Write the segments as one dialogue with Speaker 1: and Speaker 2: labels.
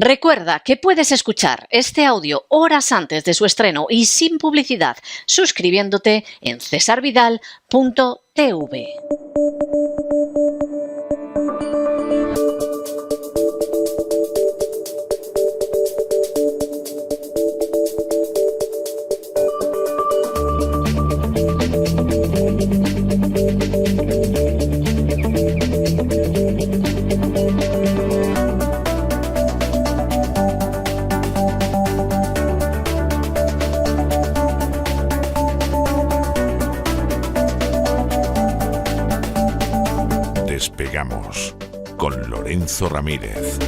Speaker 1: Recuerda que puedes escuchar este audio horas antes de su estreno y sin publicidad suscribiéndote en cesarvidal.tv.
Speaker 2: Despegamos con Lorenzo Ramírez.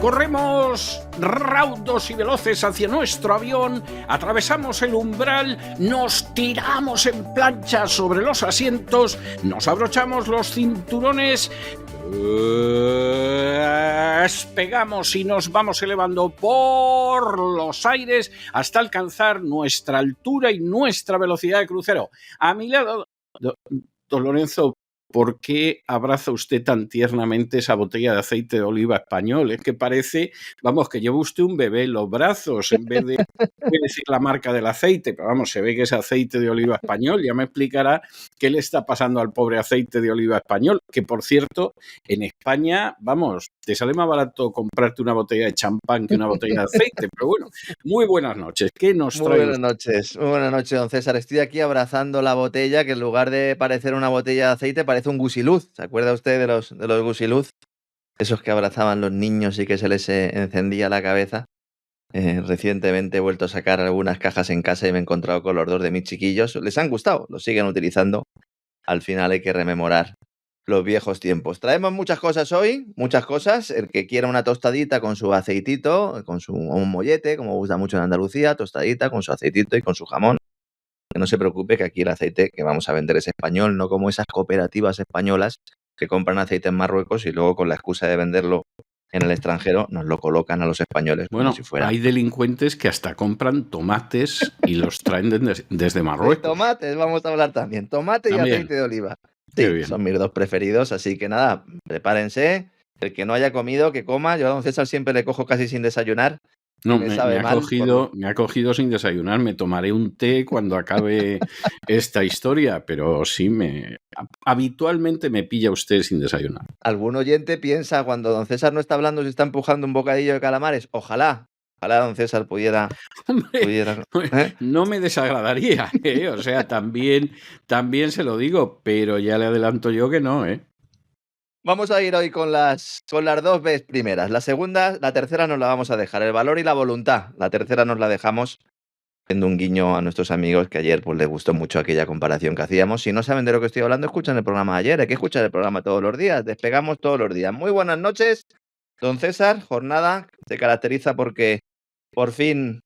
Speaker 3: Corremos raudos y veloces hacia nuestro avión, atravesamos el umbral, nos tiramos en plancha sobre los asientos, nos abrochamos los cinturones, despegamos y nos vamos elevando por los aires hasta alcanzar nuestra altura y nuestra velocidad de crucero. A mi lado, don Lorenzo, ¿por qué abraza usted tan tiernamente esa botella de aceite de oliva español? Es que parece, vamos, que lleva usted un bebé en los brazos en vez de decir la marca del aceite. Pero vamos, se ve que es aceite de oliva español. Ya me explicará qué le está pasando al pobre aceite de oliva español. Que, por cierto, en España, vamos, te sale más barato comprarte una botella de champán que una botella de aceite. Pero bueno, muy buenas noches. ¿Qué nos trae?
Speaker 4: Muy buenas noches, don César. Estoy aquí abrazando la botella, que en lugar de parecer una botella de aceite, parece un gusiluz. ¿Se acuerda usted de los gusiluz? Esos que abrazaban los niños y que se les encendía la cabeza. Recientemente he vuelto a sacar algunas cajas en casa y me he encontrado con los dos de mis chiquillos. Les han gustado, los siguen utilizando. Al final hay que rememorar los viejos tiempos. Traemos muchas cosas hoy, muchas cosas. El que quiera una tostadita con su aceitito, con un mollete, como gusta mucho en Andalucía, tostadita con su aceitito y con su jamón. Que no se preocupe, que aquí el aceite que vamos a vender es español, no como esas cooperativas españolas que compran aceite en Marruecos y luego con la excusa de venderlo en el extranjero nos lo colocan a los españoles.
Speaker 3: Bueno,
Speaker 4: como si fuera.
Speaker 3: Hay delincuentes que hasta compran tomates y los traen desde Marruecos.
Speaker 4: De tomates vamos a hablar también, tomate y aceite de oliva. Sí, son mis dos preferidos, así que nada, prepárense. El que no haya comido, que coma. Yo a don César siempre le cojo casi sin desayunar.
Speaker 3: No, me ha cogido sin desayunar. Me tomaré un té cuando acabe esta historia, pero sí, habitualmente me pilla usted sin desayunar.
Speaker 4: Algún oyente piensa, cuando don César no está hablando, si está empujando un bocadillo de calamares. Ojalá don César pudiera...
Speaker 3: No me desagradaría, ¿eh? O sea, también se lo digo, pero ya le adelanto yo que no, ¿eh?
Speaker 4: Vamos a ir hoy con las dos Bs primeras. La tercera nos la vamos a dejar. El valor y la voluntad. La tercera nos la dejamos haciendo un guiño a nuestros amigos que ayer pues les gustó mucho aquella comparación que hacíamos. Si no saben de lo que estoy hablando, escuchan el programa de ayer. Hay que escuchar el programa todos los días. Despegamos todos los días. Muy buenas noches, don César. Jornada se caracteriza porque por fin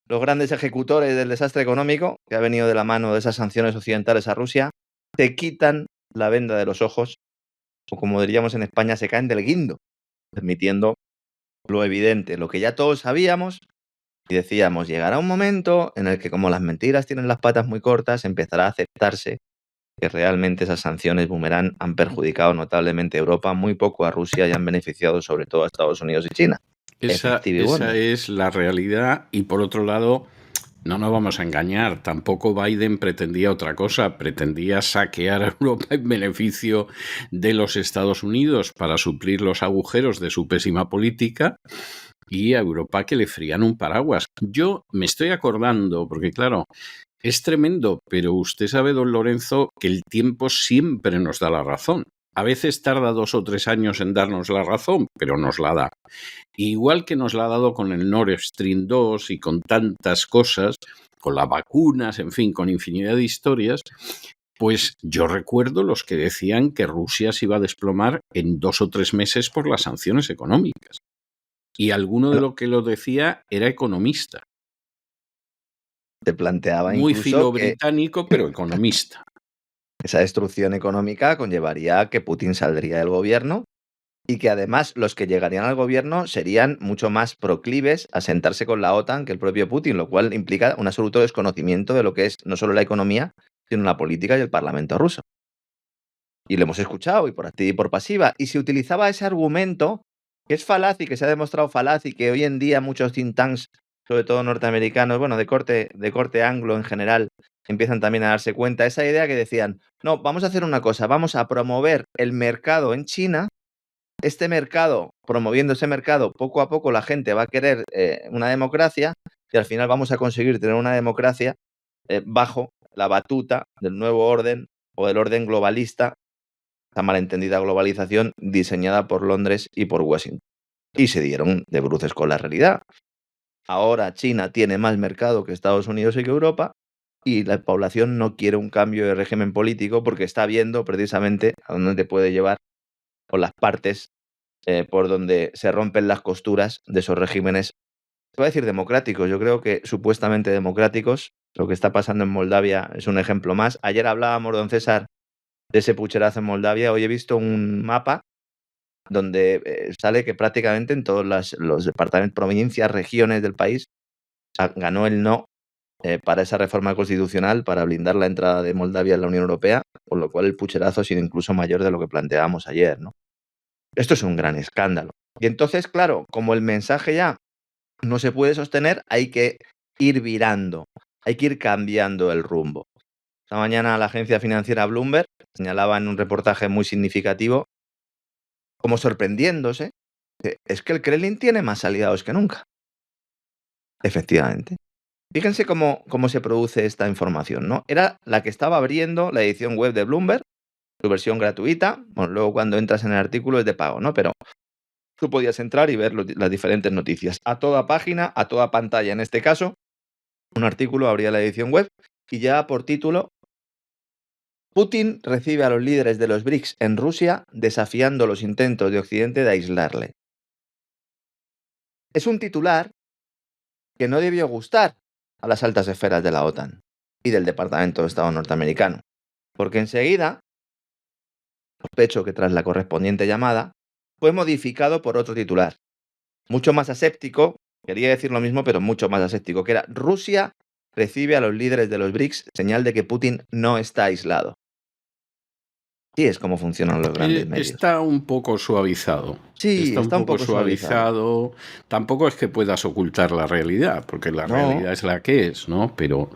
Speaker 4: los grandes ejecutores del desastre económico que ha venido de la mano de esas sanciones occidentales a Rusia te quitan la venda de los ojos, o como diríamos en España, se caen del guindo, admitiendo lo evidente, lo que ya todos sabíamos y decíamos: llegará un momento en el que, como las mentiras tienen las patas muy cortas, empezará a aceptarse que realmente esas sanciones boomerang han perjudicado notablemente a Europa, muy poco a Rusia y han beneficiado sobre todo a Estados Unidos y China.
Speaker 3: Esa es la realidad, y por otro lado, no nos vamos a engañar, tampoco Biden pretendía otra cosa, pretendía saquear a Europa en beneficio de los Estados Unidos para suplir los agujeros de su pésima política, y a Europa que le frían un paraguas. Yo me estoy acordando, porque claro, es tremendo, pero usted sabe, don Lorenzo, que el tiempo siempre nos da la razón. A veces tarda 2 o 3 años en darnos la razón, pero nos la da. Igual que nos la ha dado con el Nord Stream 2 y con tantas cosas, con las vacunas, en fin, con infinidad de historias, pues yo recuerdo los que decían que Rusia se iba a desplomar en 2 o 3 meses por las sanciones económicas. Y alguno de los que lo decía era economista.
Speaker 4: Te planteaba
Speaker 3: muy
Speaker 4: incluso
Speaker 3: filo británico, pero economista.
Speaker 4: Esa destrucción económica conllevaría a que Putin saldría del gobierno y que además los que llegarían al gobierno serían mucho más proclives a sentarse con la OTAN que el propio Putin, lo cual implica un absoluto desconocimiento de lo que es no solo la economía, sino la política y el parlamento ruso. Y lo hemos escuchado, y por activa y por pasiva. Y se utilizaba ese argumento, que es falaz y que se ha demostrado falaz, y que hoy en día muchos think tanks, sobre todo norteamericanos, bueno, de corte anglo en general, empiezan también a darse cuenta. Esa idea que decían, no, vamos a hacer una cosa, vamos a promover el mercado en China. Este mercado, promoviendo ese mercado, poco a poco la gente va a querer una democracia, y al final vamos a conseguir tener una democracia bajo la batuta del nuevo orden o del orden globalista, esa malentendida globalización diseñada por Londres y por Washington. Y se dieron de bruces con la realidad. Ahora China tiene más mercado que Estados Unidos y que Europa, y la población no quiere un cambio de régimen político porque está viendo precisamente a dónde te puede llevar, o las partes por donde se rompen las costuras de esos regímenes, se va a decir democráticos, yo creo que supuestamente democráticos. Lo que está pasando en Moldavia es un ejemplo más. Ayer hablábamos, don César, de ese pucherazo en Moldavia. Hoy he visto un mapa donde sale que prácticamente en todos los departamentos, provincias, regiones del país ganó el no para esa reforma constitucional para blindar la entrada de Moldavia en la Unión Europea, con lo cual el pucherazo ha sido incluso mayor de lo que planteábamos ayer, ¿no? Esto es un gran escándalo. Y entonces, claro, como el mensaje ya no se puede sostener, hay que ir virando, hay que ir cambiando el rumbo. Esta mañana la agencia financiera Bloomberg señalaba en un reportaje muy significativo, como sorprendiéndose, que es que el Kremlin tiene más aliados que nunca. Efectivamente. Fíjense cómo se produce esta información, ¿no? Era la que estaba abriendo la edición web de Bloomberg, su versión gratuita. Bueno, luego cuando entras en el artículo es de pago, ¿no? Pero tú podías entrar y ver las diferentes noticias. A toda página, a toda pantalla, en este caso, un artículo abría la edición web y ya por título, Putin recibe a los líderes de los BRICS en Rusia desafiando los intentos de Occidente de aislarle. Es un titular que no debió gustar a las altas esferas de la OTAN y del Departamento de Estado norteamericano, porque enseguida, sospecho que tras la correspondiente llamada, fue modificado por otro titular, mucho más aséptico, quería decir lo mismo, pero mucho más aséptico, que era Rusia recibe a los líderes de los BRICS, señal de que Putin no está aislado. Sí, es como funcionan los grandes medios.
Speaker 3: Está un poco suavizado.
Speaker 4: Sí, está un poco suavizado.
Speaker 3: Tampoco es que puedas ocultar la realidad, porque la realidad es la que es, ¿no? Pero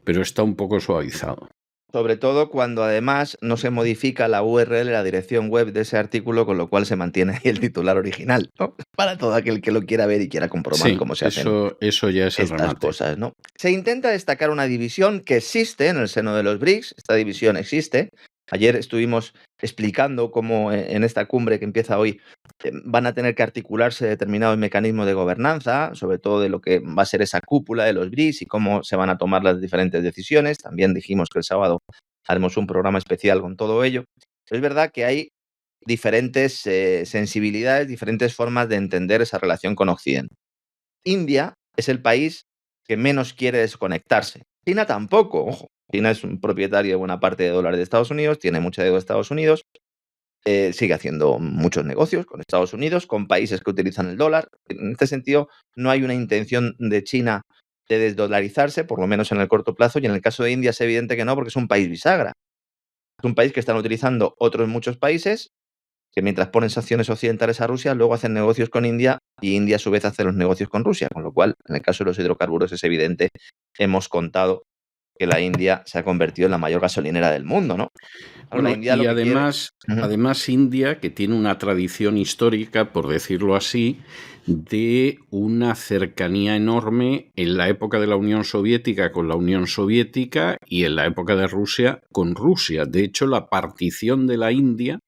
Speaker 3: está un poco suavizado.
Speaker 4: Sobre todo cuando además no se modifica la URL, la dirección web de ese artículo, con lo cual se mantiene ahí el titular original, ¿no? Para todo aquel que lo quiera ver y quiera comprobar cómo se hacen
Speaker 3: eso ya es el
Speaker 4: estas
Speaker 3: remate.
Speaker 4: cosas, ¿no? Se intenta destacar una división que existe en el seno de los BRICS. Esta división existe. Ayer estuvimos explicando cómo en esta cumbre que empieza hoy van a tener que articularse determinados mecanismos de gobernanza, sobre todo de lo que va a ser esa cúpula de los BRICS y cómo se van a tomar las diferentes decisiones. También dijimos que el sábado haremos un programa especial con todo ello. Es verdad que hay diferentes sensibilidades, diferentes formas de entender esa relación con Occidente. India es el país que menos quiere desconectarse. China tampoco, ojo. China es un propietario de buena parte de dólares de Estados Unidos, tiene mucha deuda de Estados Unidos, sigue haciendo muchos negocios con Estados Unidos, con países que utilizan el dólar. En este sentido, no hay una intención de China de desdolarizarse, por lo menos en el corto plazo, y en el caso de India es evidente que no, porque es un país bisagra. Es un país que están utilizando otros muchos países, que mientras ponen sanciones occidentales a Rusia, luego hacen negocios con India, y India a su vez hace los negocios con Rusia, con lo cual, en el caso de los hidrocarburos es evidente, hemos contado que la India se ha convertido en la mayor gasolinera del mundo, ¿no?
Speaker 3: Bueno, y además India, que tiene una tradición histórica, por decirlo así, de una cercanía enorme en la época de la Unión Soviética con la Unión Soviética y en la época de Rusia con Rusia. De hecho, la partición de la India,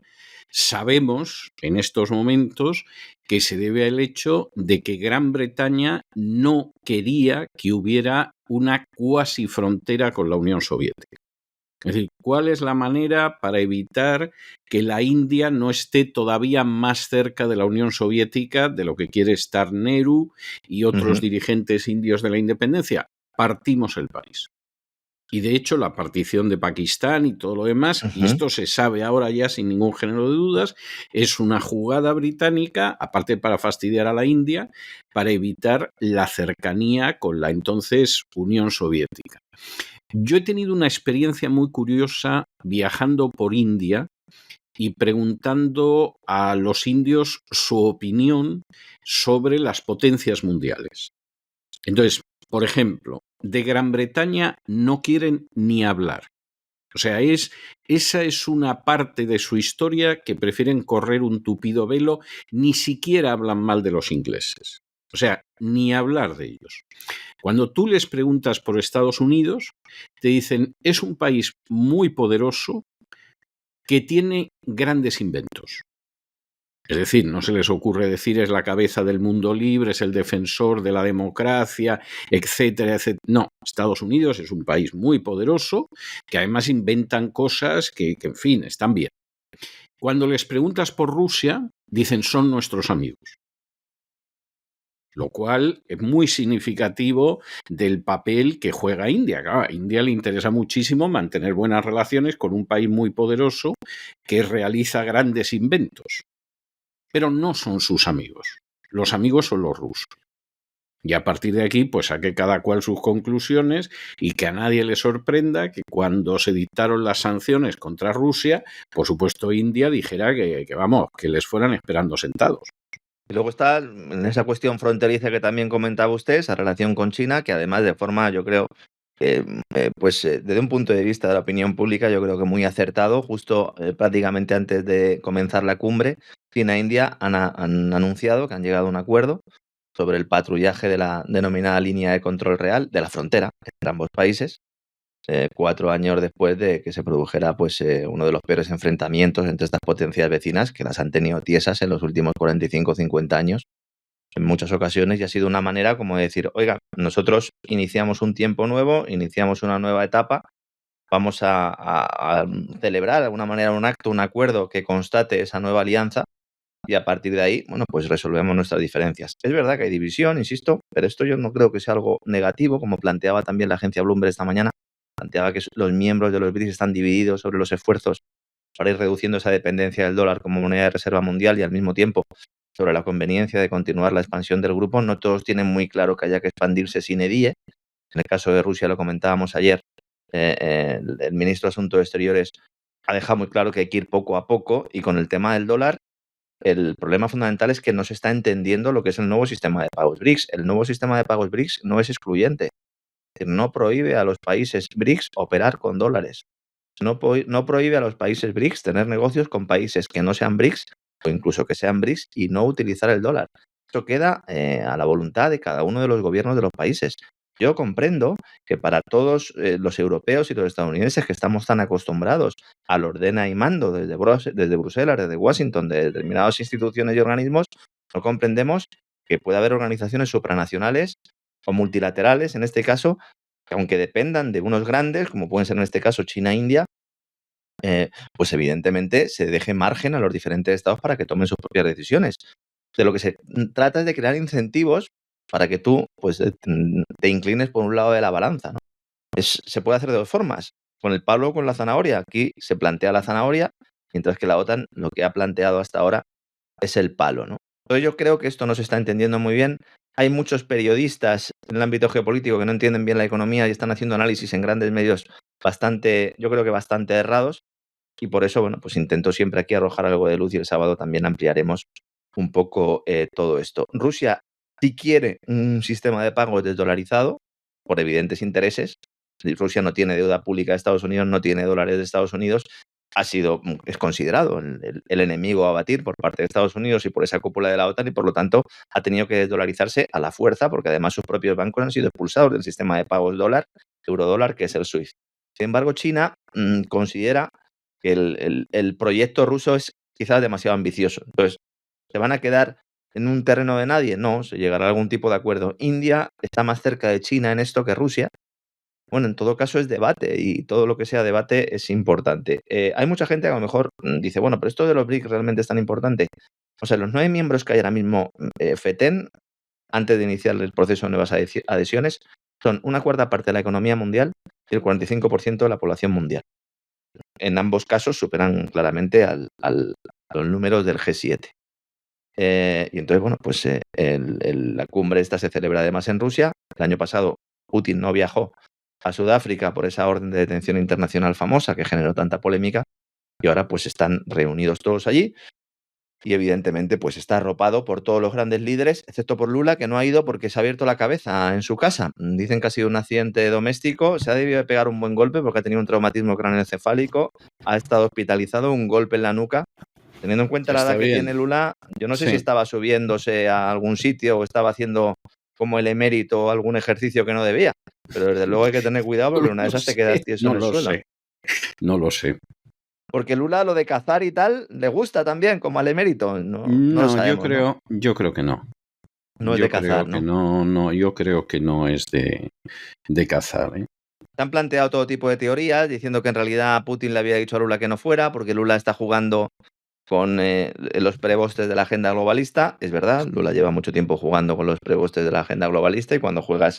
Speaker 3: sabemos en estos momentos que se debe al hecho de que Gran Bretaña no quería que hubiera una cuasi frontera con la Unión Soviética. Es decir, ¿cuál es la manera para evitar que la India no esté todavía más cerca de la Unión Soviética de lo que quiere estar Nehru y otros dirigentes indios de la independencia? Partimos el país. Y de hecho la partición de Pakistán y todo lo demás, y esto se sabe ahora ya sin ningún género de dudas, es una jugada británica, aparte para fastidiar a la India, para evitar la cercanía con la entonces Unión Soviética. Yo he tenido una experiencia muy curiosa viajando por India y preguntando a los indios su opinión sobre las potencias mundiales. Entonces, por ejemplo, de Gran Bretaña no quieren ni hablar. O sea, esa es una parte de su historia que prefieren correr un tupido velo, ni siquiera hablan mal de los ingleses. O sea, ni hablar de ellos. Cuando tú les preguntas por Estados Unidos, te dicen, es un país muy poderoso que tiene grandes inventos. Es decir, no se les ocurre decir es la cabeza del mundo libre, es el defensor de la democracia, etcétera, etcétera. No, Estados Unidos es un país muy poderoso que además inventan cosas que en fin, están bien. Cuando les preguntas por Rusia, dicen son nuestros amigos. Lo cual es muy significativo del papel que juega India. Claro, a India le interesa muchísimo mantener buenas relaciones con un país muy poderoso que realiza grandes inventos. Pero no son sus amigos. Los amigos son los rusos. Y a partir de aquí, pues saque cada cual sus conclusiones y que a nadie le sorprenda que cuando se dictaron las sanciones contra Rusia, por supuesto India dijera que les fueran esperando sentados.
Speaker 4: Y luego está en esa cuestión fronteriza que también comentaba usted, esa relación con China, que además de forma, yo creo, desde un punto de vista de la opinión pública, yo creo que muy acertado, justo prácticamente antes de comenzar la cumbre, China e India han anunciado que han llegado a un acuerdo sobre el patrullaje de la denominada línea de control real de la frontera entre ambos países, 4 años después de que se produjera uno de los peores enfrentamientos entre estas potencias vecinas, que las han tenido tiesas en los últimos 45 o 50 años en muchas ocasiones, y ha sido una manera como de decir, oiga, nosotros iniciamos un tiempo nuevo, iniciamos una nueva etapa, vamos a celebrar de alguna manera un acto, un acuerdo que constate esa nueva alianza, y a partir de ahí, bueno, pues resolvemos nuestras diferencias. Es verdad que hay división, insisto, pero esto yo no creo que sea algo negativo, como planteaba también la agencia Bloomberg esta mañana. Planteaba que los miembros de los BRICS están divididos sobre los esfuerzos para ir reduciendo esa dependencia del dólar como moneda de reserva mundial y al mismo tiempo sobre la conveniencia de continuar la expansión del grupo. No todos tienen muy claro que haya que expandirse sin edie. En el caso de Rusia, lo comentábamos ayer, el ministro de Asuntos Exteriores ha dejado muy claro que hay que ir poco a poco, y con el tema del dólar, el problema fundamental es que no se está entendiendo lo que es el nuevo sistema de pagos BRICS. El nuevo sistema de pagos BRICS no es excluyente. No prohíbe a los países BRICS operar con dólares. No prohíbe a los países BRICS tener negocios con países que no sean BRICS o incluso que sean BRICS y no utilizar el dólar. Eso queda a la voluntad de cada uno de los gobiernos de los países. Yo comprendo que para todos los europeos y los estadounidenses que estamos tan acostumbrados al ordena y mando desde Bruselas, desde Washington, de determinadas instituciones y organismos, no comprendemos que pueda haber organizaciones supranacionales o multilaterales, en este caso, que aunque dependan de unos grandes, como pueden ser en este caso China e India, pues evidentemente se deje margen a los diferentes estados para que tomen sus propias decisiones. De lo que se trata es de crear incentivos para que tú pues, te inclines por un lado de la balanza, ¿no? Se puede hacer de dos formas, con el palo o con la zanahoria. Aquí se plantea la zanahoria, mientras que la OTAN lo que ha planteado hasta ahora es el palo, ¿no? Entonces yo creo que esto no se está entendiendo muy bien. Hay muchos periodistas en el ámbito geopolítico que no entienden bien la economía y están haciendo análisis en grandes medios yo creo que bastante errados, y por eso, bueno, pues intento siempre aquí arrojar algo de luz, y el sábado también ampliaremos un poco todo esto. Rusia sí quiere un sistema de pagos desdolarizado por evidentes intereses. Rusia no tiene deuda pública de Estados Unidos, no tiene dólares de Estados Unidos. Es considerado el enemigo a batir por parte de Estados Unidos y por esa cúpula de la OTAN, y por lo tanto ha tenido que desdolarizarse a la fuerza, porque además sus propios bancos han sido expulsados del sistema de pagos eurodólar, que es el SWIFT. Sin embargo, China considera que el proyecto ruso es quizás demasiado ambicioso. Entonces, ¿se van a quedar en un terreno de nadie? No, se llegará a algún tipo de acuerdo. India está más cerca de China en esto que Rusia. Bueno, en todo caso es debate, y todo lo que sea debate es importante. Hay mucha gente que a lo mejor dice, bueno, pero esto de los BRICS realmente es tan importante. O sea, los 9 miembros que hay ahora mismo, FETEN, antes de iniciar el proceso de nuevas adhesiones, son 1/4 parte de la economía mundial y el 45% de la población mundial. En ambos casos superan claramente a los números del G7. Y entonces, bueno, pues la cumbre esta se celebra además en Rusia. El año pasado Putin no viajó a Sudáfrica por esa orden de detención internacional famosa que generó tanta polémica. Y ahora pues están reunidos todos allí y evidentemente pues está arropado por todos los grandes líderes, excepto por Lula, que no ha ido porque se ha abierto la cabeza en su casa. Dicen que ha sido un accidente doméstico, se ha debido de pegar un buen golpe porque ha tenido un traumatismo craneoencefálico, ha estado hospitalizado, un golpe en la nuca. Teniendo en cuenta la edad que tiene Lula, yo no sé si estaba subiéndose a algún sitio o estaba haciendo como el emérito o algún ejercicio que no debía. Pero desde luego hay que tener cuidado porque una de esas te quedas tieso en el suelo.
Speaker 3: No lo sé.
Speaker 4: Porque Lula lo de cazar y tal le gusta también, como al emérito. No lo sabemos,
Speaker 3: yo creo que no.
Speaker 4: No es de cazar, ¿no?
Speaker 3: Yo creo que no es de cazar, ¿eh?
Speaker 4: Se han planteado todo tipo de teorías diciendo que en realidad Putin le había dicho a Lula que no fuera porque Lula está jugando con los prebostes de la agenda globalista. Es verdad, Lula lleva mucho tiempo jugando con los prebostes de la agenda globalista y cuando juegas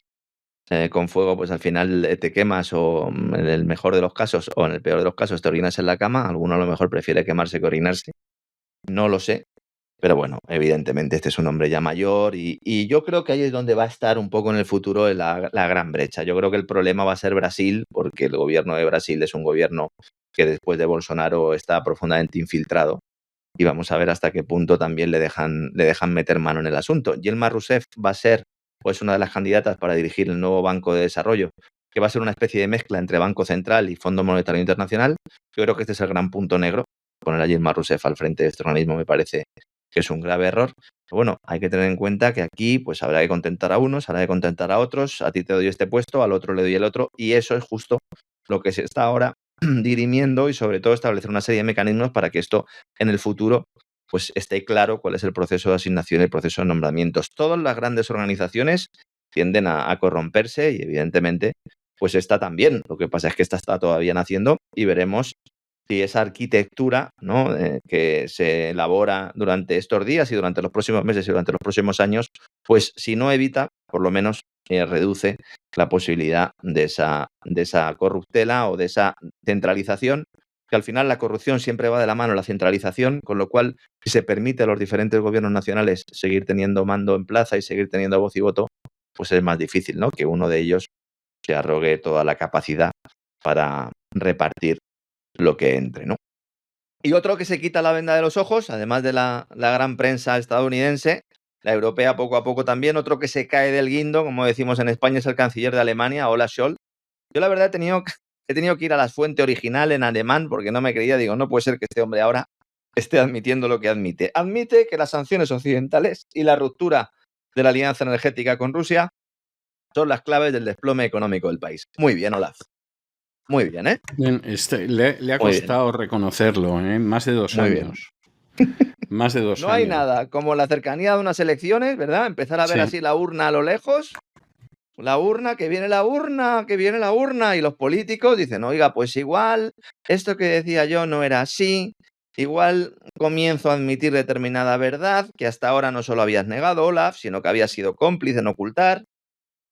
Speaker 4: con fuego, pues al final te quemas o en el mejor de los casos o en el peor de los casos te orinas en la cama. Alguno a lo mejor prefiere quemarse que orinarse. No lo sé. Pero bueno, evidentemente este es un hombre ya mayor y yo creo que ahí es donde va a estar un poco en el futuro la gran brecha. Yo creo que el problema va a ser Brasil, porque el gobierno de Brasil es un gobierno que después de Bolsonaro está profundamente infiltrado y vamos a ver hasta qué punto también le dejan meter mano en el asunto. Dilma Rousseff va a ser pues una de las candidatas para dirigir el nuevo Banco de Desarrollo, que va a ser una especie de mezcla entre Banco Central y Fondo Monetario Internacional. Yo creo que este es el gran punto negro. Poner a Dilma Rousseff al frente de este organismo me parece que es un grave error. Pero bueno, hay que tener en cuenta que aquí pues habrá que contentar a unos, habrá que contentar a otros. A ti te doy este puesto, al otro le doy el otro, y eso es justo lo que se está ahora dirimiendo y sobre todo establecer una serie de mecanismos para que esto en el futuro pues esté claro cuál es el proceso de asignación y el proceso de nombramientos. Todas las grandes organizaciones tienden a corromperse y evidentemente pues esta también. Lo que pasa es que esta está todavía naciendo y veremos si esa arquitectura, ¿no? Que se elabora durante estos días y durante los próximos meses y durante los próximos años, pues si no evita, por lo menos reduce la posibilidad de esa corruptela o de esa centralización, que al final la corrupción siempre va de la mano a la centralización, con lo cual si se permite a los diferentes gobiernos nacionales seguir teniendo mando en plaza y seguir teniendo voz y voto, pues es más difícil, ¿no? Que uno de ellos se arrogue toda la capacidad para repartir lo que entre, ¿no? Y otro que se quita la venda de los ojos, además de la gran prensa estadounidense, la europea poco a poco también, otro que se cae del guindo, como decimos en España, es el canciller de Alemania, Olaf Scholz. Yo la verdad he tenido que ir a la fuente original en alemán porque no me creía, digo, no puede ser que este hombre ahora esté admitiendo lo que admite. Admite que las sanciones occidentales y la ruptura de la alianza energética con Rusia son las claves del desplome económico del país. Muy bien, Olaf. Muy bien, ¿eh?
Speaker 3: Bien, le ha costado reconocerlo, ¿eh? Más de 2 años. Más de 2 años.
Speaker 4: No hay nada como la cercanía de unas elecciones, ¿verdad? Empezar a ver así la urna a lo lejos. La urna, que viene la urna, que viene la urna. Y los políticos dicen, oiga, pues igual, esto que decía yo no era así. Igual comienzo a admitir determinada verdad que hasta ahora no solo habías negado, Olaf, sino que habías sido cómplice en ocultar.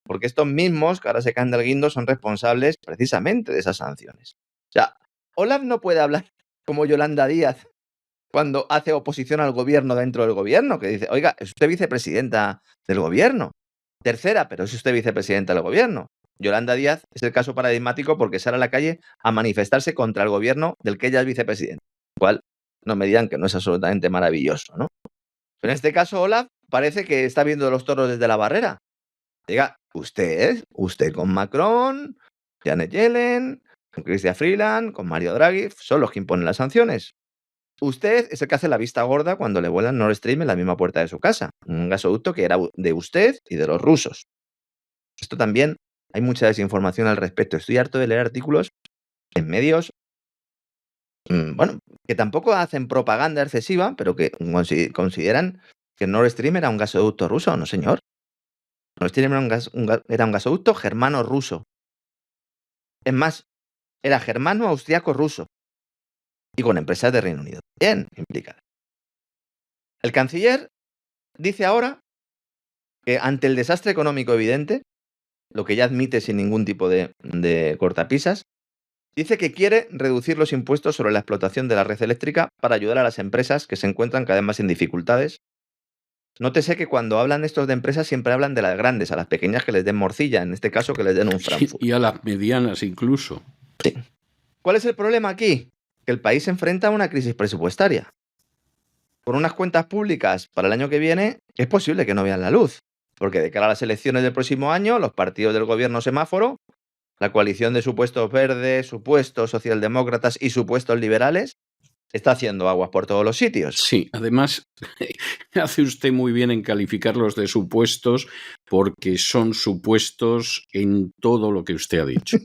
Speaker 4: Porque estos mismos que ahora se caen del guindo son responsables precisamente de esas sanciones. O sea, Olaf no puede hablar como Yolanda Díaz cuando hace oposición al gobierno dentro del gobierno, que dice, oiga, es usted vicepresidenta del gobierno. Tercera, pero es usted vicepresidenta del gobierno. Yolanda Díaz es el caso paradigmático porque sale a la calle a manifestarse contra el gobierno del que ella es vicepresidenta. Lo cual no me digan que no es absolutamente maravilloso, ¿no? Pero en este caso, Olaf parece que está viendo los toros desde la barrera. Diga, usted con Macron, Janet Yellen, con Chrystia Freeland, con Mario Draghi, son los que imponen las sanciones. Usted es el que hace la vista gorda cuando le vuelan Nord Stream en la misma puerta de su casa. Un gasoducto que era de usted y de los rusos. Esto también, hay mucha desinformación al respecto. Estoy harto de leer artículos en medios, bueno, que tampoco hacen propaganda excesiva, pero que consideran que Nord Stream era un gasoducto ruso. No, señor. Nord Stream era un gasoducto germano-ruso. Es más, era germano-austriaco-ruso. Y con empresas de Reino Unido. Bien implicadas. El canciller dice ahora que ante el desastre económico evidente, lo que ya admite sin ningún tipo de cortapisas, dice que quiere reducir los impuestos sobre la explotación de la red eléctrica para ayudar a las empresas que se encuentran cada vez más en dificultades. Nótese que cuando hablan estos de empresas siempre hablan de las grandes, a las pequeñas que les den morcilla, en este caso que les den un Frankfurt.
Speaker 3: Y a las medianas incluso.
Speaker 4: Sí. ¿Cuál es el problema aquí? que el país se enfrenta a una crisis presupuestaria. Con unas cuentas públicas para el año que viene, es posible que no vean la luz, porque de cara a las elecciones del próximo año, los partidos del gobierno semáforo, la coalición de supuestos verdes, supuestos socialdemócratas y supuestos liberales, está haciendo aguas por todos los sitios.
Speaker 3: Sí, además hace usted muy bien en calificarlos de supuestos porque son supuestos en todo lo que usted ha dicho.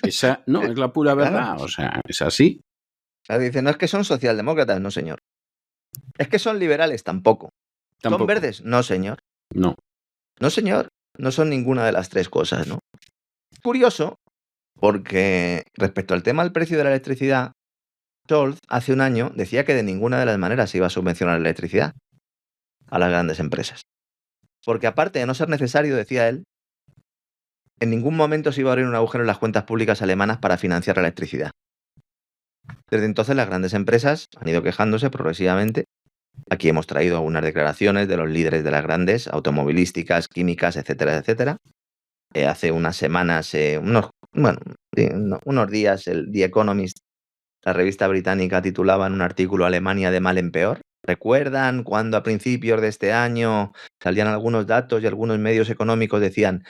Speaker 3: Esa no es la pura verdad,
Speaker 4: Claro.
Speaker 3: o sea, es así.
Speaker 4: O sea, dice, no es que son socialdemócratas, no señor. Es que son liberales, tampoco. ¿Son
Speaker 3: Tampoco.
Speaker 4: verdes? No señor.
Speaker 3: No.
Speaker 4: No señor. No son ninguna de las tres cosas, ¿no? Curioso, porque respecto al tema del precio de la electricidad, Scholz hace un año decía que de ninguna de las maneras se iba a subvencionar la electricidad a las grandes empresas. Porque aparte de no ser necesario, decía él, en ningún momento se iba a abrir un agujero en las cuentas públicas alemanas para financiar la electricidad. Desde entonces las grandes empresas han ido quejándose progresivamente. Aquí hemos traído algunas declaraciones de los líderes de las grandes automovilísticas, químicas, etcétera, etcétera. Hace unas semanas, unos días, el The Economist, la revista británica, titulaba en un artículo Alemania de mal en peor. ¿Recuerdan cuando a principios de este año salían algunos datos y algunos medios económicos decían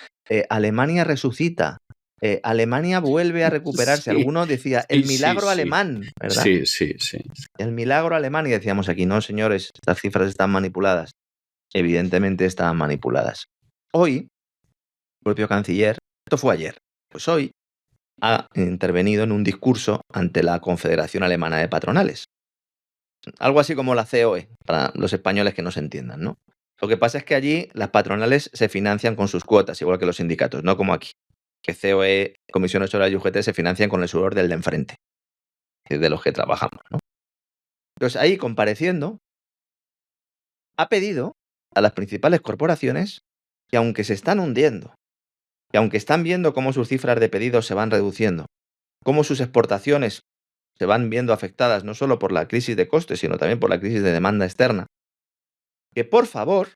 Speaker 4: Alemania resucita, Alemania vuelve a recuperarse?
Speaker 3: Sí,
Speaker 4: Algunos decía el milagro
Speaker 3: sí.
Speaker 4: alemán, ¿verdad?
Speaker 3: Sí.
Speaker 4: El milagro alemán, y decíamos aquí, no señores, estas cifras están manipuladas. Evidentemente estaban manipuladas. Hoy, el propio canciller, esto fue ayer, pues hoy ha intervenido en un discurso ante la Confederación Alemana de Patronales. Algo así como la COE, para los españoles que no se entiendan, ¿no? Lo que pasa es que allí las patronales se financian con sus cuotas, igual que los sindicatos, no como aquí, que COE, Comisiones Obreras y UGT se financian con el sudor del de enfrente, de los que trabajamos, ¿no? Entonces ahí, compareciendo, ha pedido a las principales corporaciones que aunque se están hundiendo, que aunque están viendo cómo sus cifras de pedidos se van reduciendo, cómo sus exportaciones se van viendo afectadas no solo por la crisis de costes, sino también por la crisis de demanda externa, que por favor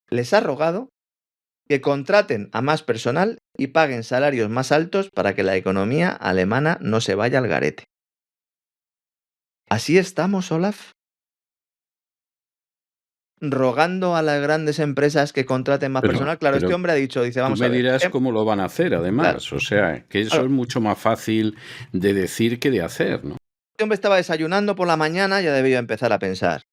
Speaker 4: les ha rogado que contraten a más personal y paguen salarios más altos para que la economía alemana no se vaya al garete. ¿Así estamos, Olaf? Rogando a las grandes empresas que contraten más personal. Claro, este hombre ha dicho, dice, vamos a ver.
Speaker 3: Tú me dirás cómo lo van a hacer, además. Claro. O sea, que eso es mucho más fácil de decir que de hacer, ¿no?
Speaker 4: Este hombre estaba desayunando por la mañana, ya debió empezar a pensar.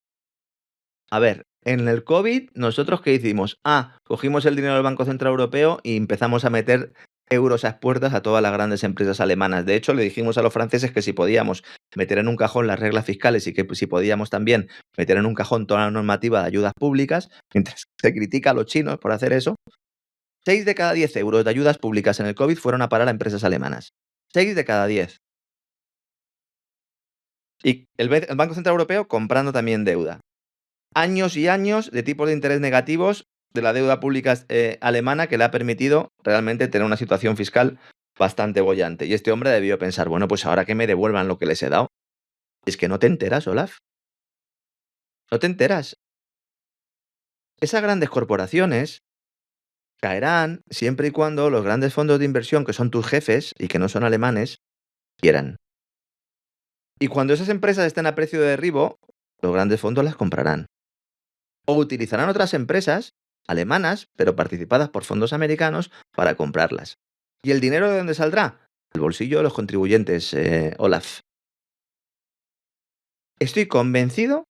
Speaker 4: A ver, en el COVID, ¿nosotros qué hicimos? Cogimos el dinero del Banco Central Europeo y empezamos a meter euros a expuertas a todas las grandes empresas alemanas. De hecho, le dijimos a los franceses que si podíamos meter en un cajón las reglas fiscales y que si podíamos también meter en un cajón toda la normativa de ayudas públicas, mientras se critica a los chinos por hacer eso. 6 de cada 10 euros de ayudas públicas en el COVID fueron a parar a empresas alemanas. 6 de cada 10. Y el Banco Central Europeo comprando también deuda. Años y años de tipos de interés negativos de la deuda pública alemana que le ha permitido realmente tener una situación fiscal bastante boyante. Y este hombre debió pensar, bueno, pues ahora que me devuelvan lo que les he dado. Es que no te enteras, Olaf. No te enteras. Esas grandes corporaciones caerán siempre y cuando los grandes fondos de inversión, que son tus jefes y que no son alemanes, quieran. Y cuando esas empresas estén a precio de derribo, los grandes fondos las comprarán. O utilizarán otras empresas alemanas, pero participadas por fondos americanos, para comprarlas. ¿Y el dinero de dónde saldrá? Del bolsillo de los contribuyentes, Olaf. Estoy convencido,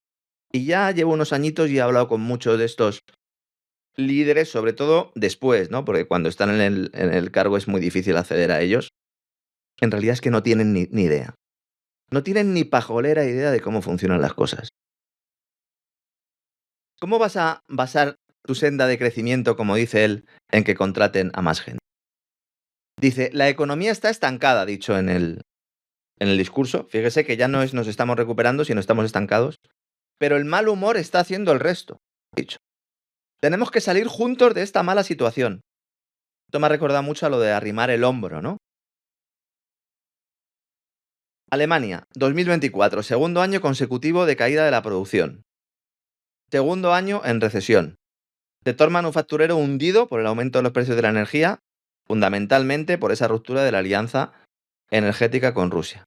Speaker 4: y ya llevo unos añitos y he hablado con muchos de estos líderes, sobre todo después, ¿no? Porque cuando están en el cargo es muy difícil acceder a ellos. En realidad es que no tienen ni idea. No tienen ni pajolera idea de cómo funcionan las cosas. ¿Cómo vas a basar tu senda de crecimiento, como dice él, en que contraten a más gente? Dice, la economía está estancada, ha dicho en el discurso. Fíjese que ya no es nos estamos recuperando, sino estamos estancados. Pero el mal humor está haciendo el resto, ha dicho. Tenemos que salir juntos de esta mala situación. Esto me ha recordado mucho a lo de arrimar el hombro, ¿no? Alemania, 2024, segundo año consecutivo de caída de la producción. Segundo año en recesión. Sector manufacturero hundido por el aumento de los precios de la energía, fundamentalmente por esa ruptura de la alianza energética con Rusia.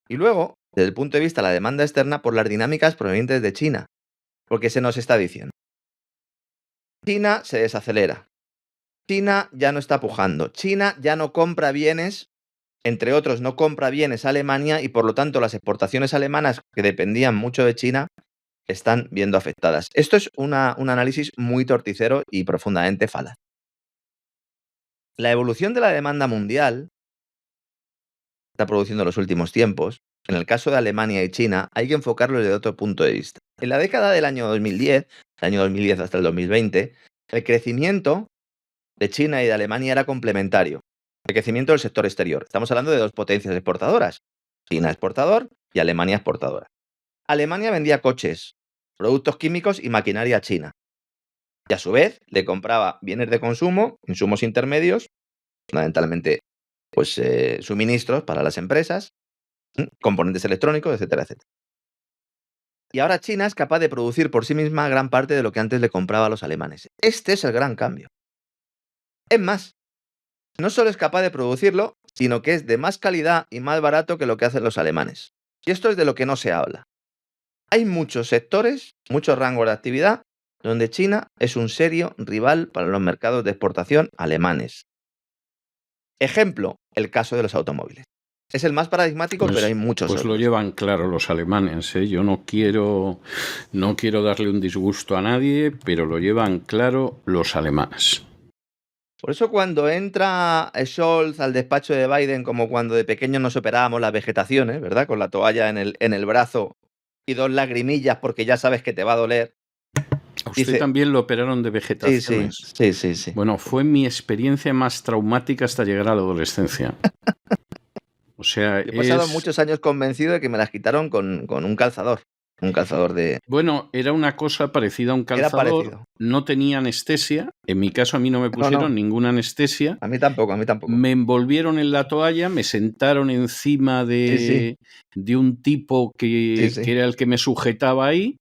Speaker 4: Y luego, desde el punto de vista de la demanda externa por las dinámicas provenientes de China. Porque se nos está diciendo, China se desacelera, China ya no está pujando, China ya no compra bienes, entre otros no compra bienes a Alemania y por lo tanto las exportaciones alemanas que dependían mucho de China están viendo afectadas. Esto es un análisis muy torticero y profundamente falaz. La evolución de la demanda mundial está produciendo en los últimos tiempos. En el caso de Alemania y China, hay que enfocarlo desde otro punto de vista. En la década del año 2010, hasta el 2020, el crecimiento de China y de Alemania era complementario. El crecimiento del sector exterior. Estamos hablando de dos potencias exportadoras. China exportador y Alemania exportadora. Alemania vendía coches, productos químicos y maquinaria a China. Y a su vez le compraba bienes de consumo, insumos intermedios, fundamentalmente pues, suministros para las empresas, componentes electrónicos, etcétera, etcétera. Y ahora China es capaz de producir por sí misma gran parte de lo que antes le compraba a los alemanes. Este es el gran cambio. Es más, no solo es capaz de producirlo, sino que es de más calidad y más barato que lo que hacen los alemanes. Y esto es de lo que no se habla. Hay muchos sectores, muchos rangos de actividad, donde China es un serio rival para los mercados de exportación alemanes. Ejemplo, el caso de los automóviles. Es el más paradigmático, pero hay muchos
Speaker 3: otros.
Speaker 4: Lo
Speaker 3: llevan claro los alemanes, ¿eh? Yo no quiero darle un disgusto a nadie, pero lo llevan claro los alemanes.
Speaker 4: Por eso cuando entra Scholz al despacho de Biden, como cuando de pequeños nos operábamos las vegetaciones, ¿verdad? Con la toalla en el brazo y 2 lagrimillas porque ya sabes que te va a doler.
Speaker 3: ¿A usted también lo operaron de vegetaciones?
Speaker 4: Sí.
Speaker 3: Bueno, fue mi experiencia más traumática hasta llegar a la adolescencia. O sea,
Speaker 4: he pasado muchos años convencido de que me las quitaron con un calzador. Un calzador de...
Speaker 3: Bueno, era una cosa parecida a un calzador. No tenía anestesia. En mi caso a mí no me pusieron ninguna anestesia.
Speaker 4: A mí tampoco.
Speaker 3: Me envolvieron en la toalla, me sentaron encima de un tipo que era el que me sujetaba ahí.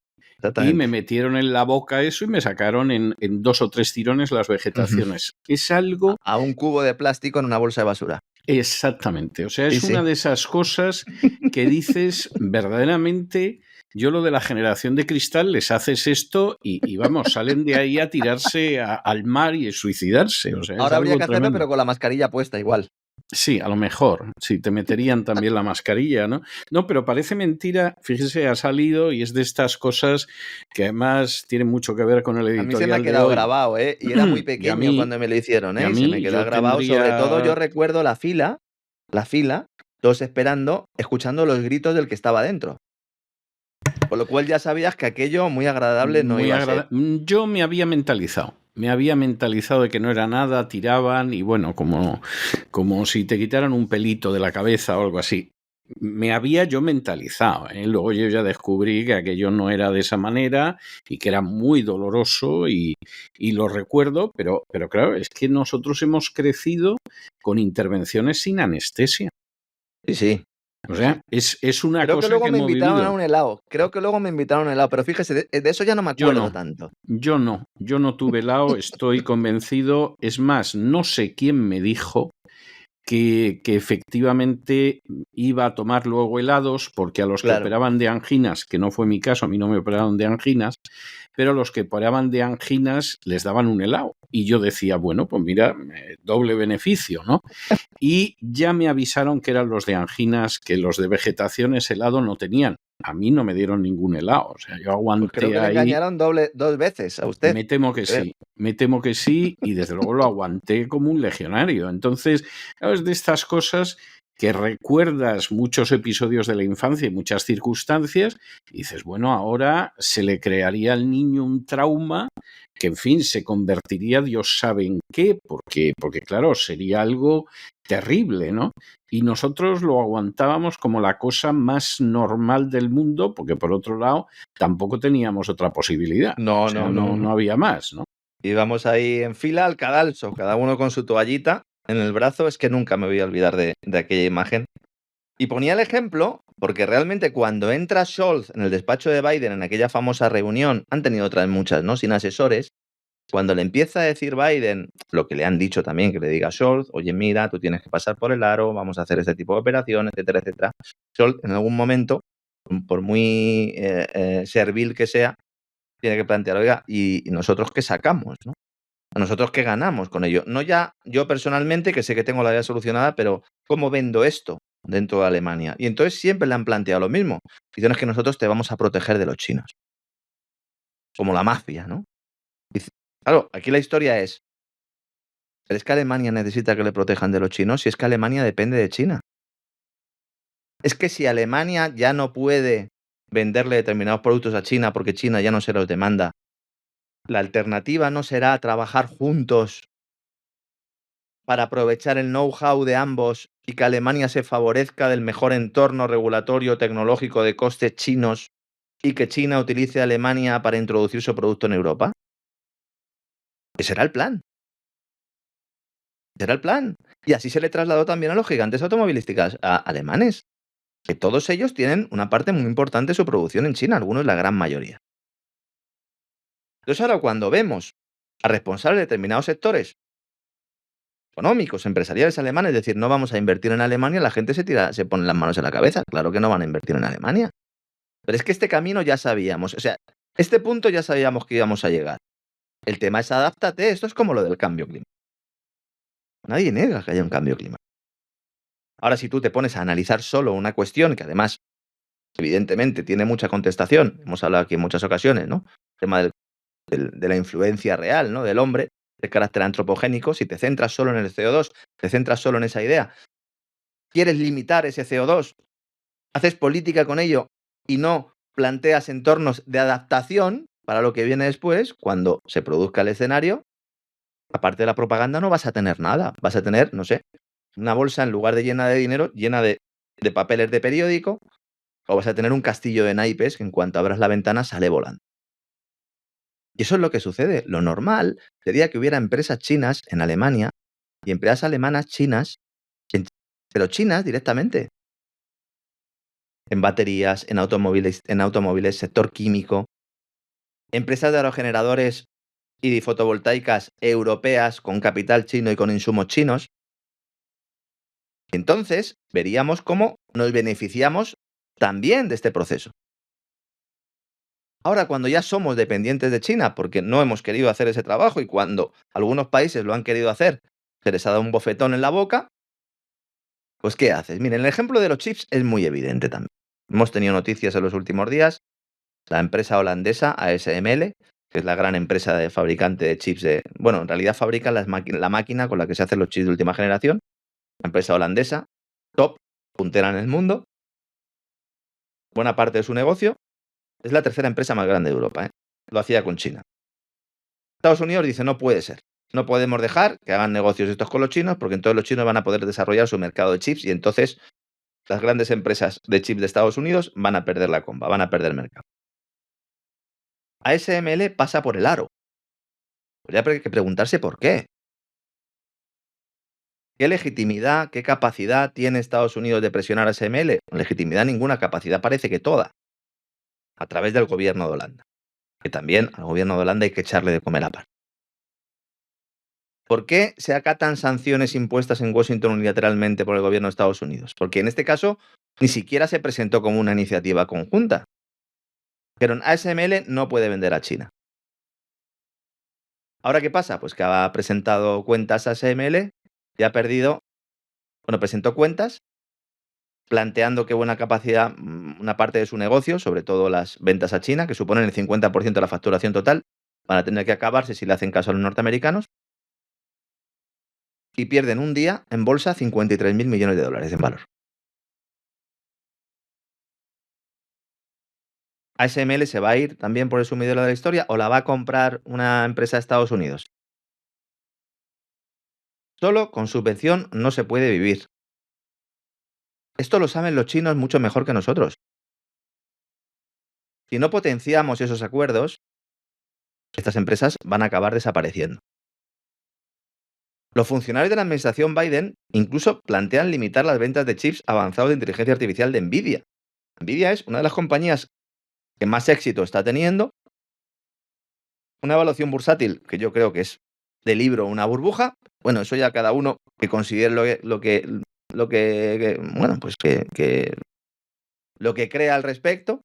Speaker 3: Y me metieron en la boca eso y me sacaron en 2 o 3 tirones las vegetaciones. Es algo...
Speaker 4: A un cubo de plástico en una bolsa de basura.
Speaker 3: Exactamente. O sea, es una de esas cosas que dices verdaderamente... Yo lo de la generación de cristal, les haces esto y vamos, salen de ahí a tirarse al mar y a suicidarse. O sea,
Speaker 4: ahora habría que hacerlo, pero con la mascarilla puesta igual.
Speaker 3: Sí, a lo mejor. Sí, te meterían también la mascarilla, ¿no? No, pero parece mentira. Fíjese, ha salido y es de estas cosas que además tienen mucho que ver con el editorial.
Speaker 4: A mí se me ha quedado grabado, ¿eh? Y era muy pequeño cuando me lo hicieron, ¿eh? Se me quedó grabado. Sobre todo yo recuerdo la fila, todos esperando, escuchando los gritos del que estaba dentro. Con lo cual ya sabías que aquello muy agradable no iba a ser.
Speaker 3: Yo me había mentalizado. De que no era nada, tiraban y bueno, como si te quitaran un pelito de la cabeza o algo así. Me había yo mentalizado, ¿eh? Luego yo ya descubrí que aquello no era de esa manera y que era muy doloroso y lo recuerdo, pero claro, es que nosotros hemos crecido con intervenciones sin anestesia.
Speaker 4: Sí.
Speaker 3: O sea, es una
Speaker 4: Creo
Speaker 3: cosa
Speaker 4: que luego
Speaker 3: que
Speaker 4: me
Speaker 3: hemos
Speaker 4: invitaron
Speaker 3: vivido.
Speaker 4: a un helado. Pero fíjese, de eso ya no me acuerdo tanto.
Speaker 3: Yo no tuve helado, estoy convencido. Es más, no sé quién me dijo que efectivamente iba a tomar luego helados, porque a los que operaban de anginas, que no fue mi caso, a mí no me operaron de anginas, pero los que operaban de anginas les daban un helado. Y yo decía, bueno, pues mira, doble beneficio, ¿no? Y ya me avisaron que eran los de anginas, que los de vegetaciones helado no tenían. A mí no me dieron ningún helado. O sea, yo aguanté
Speaker 4: pues creo que
Speaker 3: ahí.
Speaker 4: Le engañaron 2 veces a usted.
Speaker 3: Me temo que sí, y desde luego lo aguanté como un legionario. Entonces, claro, es de estas cosas que recuerdas muchos episodios de la infancia y muchas circunstancias, y dices, bueno, ahora se le crearía al niño un trauma que, en fin, se convertiría Dios sabe en qué, porque claro, sería algo terrible, ¿no? Y nosotros lo aguantábamos como la cosa más normal del mundo, porque por otro lado tampoco teníamos otra posibilidad.
Speaker 4: No
Speaker 3: había más, ¿no?
Speaker 4: Íbamos ahí en fila al cadalso, cada uno con su toallita en el brazo. Es que nunca me voy a olvidar de aquella imagen. Y ponía el ejemplo porque realmente cuando entra Scholz en el despacho de Biden en aquella famosa reunión, han tenido otras muchas, ¿no? Sin asesores, Cuando le empieza a decir Biden lo que le han dicho también, que le diga a Scholz, oye, mira, tú tienes que pasar por el aro, vamos a hacer este tipo de operaciones, etcétera, etcétera. Scholz, en algún momento, por muy servil que sea, tiene que plantear, oiga, ¿y nosotros qué sacamos, no? ¿A nosotros qué ganamos con ello? No ya yo personalmente, que sé que tengo la vida solucionada, pero ¿cómo vendo esto dentro de Alemania? Y entonces siempre le han planteado lo mismo. Dicen es que nosotros te vamos a proteger de los chinos. Como la mafia, ¿no? Dice, claro, aquí la historia es, ¿pero es que Alemania necesita que le protejan de los chinos? Si es que Alemania depende de China. Es que si Alemania ya no puede venderle determinados productos a China porque China ya no se los demanda, la alternativa no será trabajar juntos para aprovechar el know-how de ambos y que Alemania se favorezca del mejor entorno regulatorio tecnológico de costes chinos y que China utilice a Alemania para introducir su producto en Europa. Ese era el plan. Ese era el plan. Y así se le trasladó también a los gigantes automovilísticos alemanes, que todos ellos tienen una parte muy importante de su producción en China, algunos la gran mayoría. Entonces ahora cuando vemos a responsables de determinados sectores económicos, empresariales alemanes, decir, no vamos a invertir en Alemania, la gente se pone las manos en la cabeza. Claro que no van a invertir en Alemania. Pero es que este camino ya sabíamos, o sea, este punto ya sabíamos que íbamos a llegar. El tema es adáptate, esto es como lo del cambio climático. Nadie niega que haya un cambio climático. Ahora, si tú te pones a analizar solo una cuestión, que además, evidentemente, tiene mucha contestación, hemos hablado aquí en muchas ocasiones, ¿no? El tema de la influencia real, ¿no? Del hombre, de carácter antropogénico, si te centras solo en el CO2, te centras solo en esa idea, quieres limitar ese CO2, haces política con ello y no planteas entornos de adaptación para lo que viene después, cuando se produzca el escenario, aparte de la propaganda no vas a tener nada, vas a tener, no sé, una bolsa en lugar de llena de dinero, llena de papeles de periódico, o vas a tener un castillo de naipes que en cuanto abras la ventana sale volando. Y eso es lo que sucede. Lo normal sería que hubiera empresas chinas en Alemania y empresas alemanas chinas, pero chinas directamente. En baterías, en automóviles, sector químico, empresas de aerogeneradores y de fotovoltaicas europeas con capital chino y con insumos chinos. Entonces, veríamos cómo nos beneficiamos también de este proceso. Ahora, cuando ya somos dependientes de China, porque no hemos querido hacer ese trabajo y cuando algunos países lo han querido hacer, se les ha dado un bofetón en la boca, pues ¿qué haces? Miren, el ejemplo de los chips es muy evidente también. Hemos tenido noticias en los últimos días. La empresa holandesa ASML, que es la gran empresa de fabricante de chips bueno, en realidad fabrica la máquina con la que se hacen los chips de última generación. La empresa holandesa, top, puntera en el mundo. Buena parte de su negocio. Es la tercera empresa más grande de Europa, ¿eh? Lo hacía con China. Estados Unidos dice, no puede ser. No podemos dejar que hagan negocios estos con los chinos, porque entonces los chinos van a poder desarrollar su mercado de chips y entonces las grandes empresas de chips de Estados Unidos van a perder la comba, van a perder mercado. ASML pasa por el aro. Habría que preguntarse por qué. ¿Qué legitimidad, qué capacidad tiene Estados Unidos de presionar a ASML? Legitimidad ninguna, capacidad parece que toda. A través del gobierno de Holanda. Que también al gobierno de Holanda hay que echarle de comer aparte. ¿Por qué se acatan sanciones impuestas en Washington unilateralmente por el gobierno de Estados Unidos? Porque en este caso ni siquiera se presentó como una iniciativa conjunta. Pero ASML no puede vender a China. ¿Ahora qué pasa? Pues que ha presentado cuentas ASML y ha perdido, presentó cuentas planteando que buena capacidad, una parte de su negocio, sobre todo las ventas a China, que suponen el 50% de la facturación total, van a tener que acabarse si le hacen caso a los norteamericanos. Y pierden un día en bolsa 53.000 millones de dólares en valor. ¿ASML se va a ir también por el sumidero de la historia o la va a comprar una empresa de Estados Unidos? Solo con subvención no se puede vivir. Esto lo saben los chinos mucho mejor que nosotros. Si no potenciamos esos acuerdos, estas empresas van a acabar desapareciendo. Los funcionarios de la administración Biden incluso plantean limitar las ventas de chips avanzados de inteligencia artificial de Nvidia. Nvidia es una de las compañías que más éxito está teniendo, una evaluación bursátil, que yo creo que es de libro una burbuja, bueno, eso ya cada uno que considere lo que crea al respecto.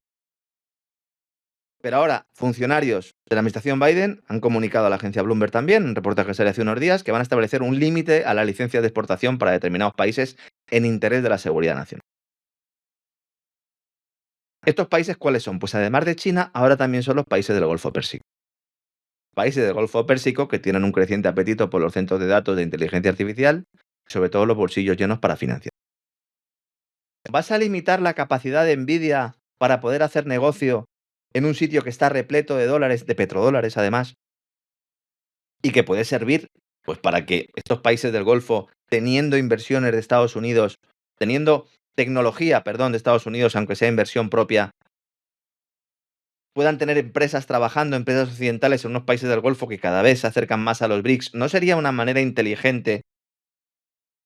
Speaker 4: Pero ahora, funcionarios de la administración Biden han comunicado a la agencia Bloomberg también, en un reportaje que salió hace unos días, que van a establecer un límite a la licencia de exportación para determinados países en interés de la seguridad nacional. ¿Estos países cuáles son? Pues además de China, ahora también son los países del Golfo Pérsico. Países del Golfo Pérsico que tienen un creciente apetito por los centros de datos de inteligencia artificial, sobre todo los bolsillos llenos para financiar. ¿Vas a limitar la capacidad de Nvidia para poder hacer negocio en un sitio que está repleto de dólares, de petrodólares además, y que puede servir pues para que estos países del Golfo, teniendo inversiones de Estados Unidos, teniendo tecnología, de Estados Unidos, aunque sea inversión propia, puedan tener empresas trabajando, empresas occidentales en unos países del Golfo que cada vez se acercan más a los BRICS? ¿No sería una manera inteligente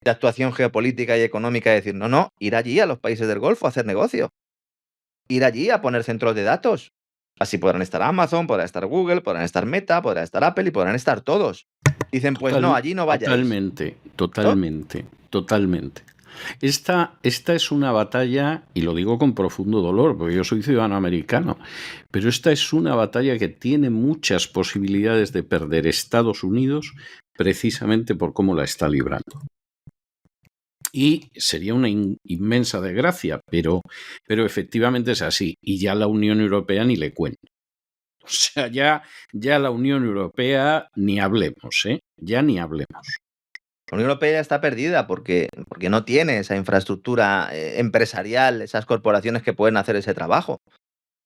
Speaker 4: de actuación geopolítica y económica de decir, no, ir allí a los países del Golfo a hacer negocio? Ir allí a poner centros de datos. Así podrán estar Amazon, podrán estar Google, podrán estar Meta, podrán estar Apple y podrán estar todos. Dicen, pues no, allí no vayáis.
Speaker 3: Totalmente. Esta es una batalla, y lo digo con profundo dolor, porque yo soy ciudadano americano, pero esta es una batalla que tiene muchas posibilidades de perder Estados Unidos precisamente por cómo la está librando. Y sería una inmensa desgracia, pero efectivamente es así. Y ya la Unión Europea ni le cuento. O sea, ya la Unión Europea ni hablemos, ¿eh? Ya ni hablemos.
Speaker 4: La Unión Europea está perdida porque no tiene esa infraestructura empresarial, esas corporaciones que pueden hacer ese trabajo.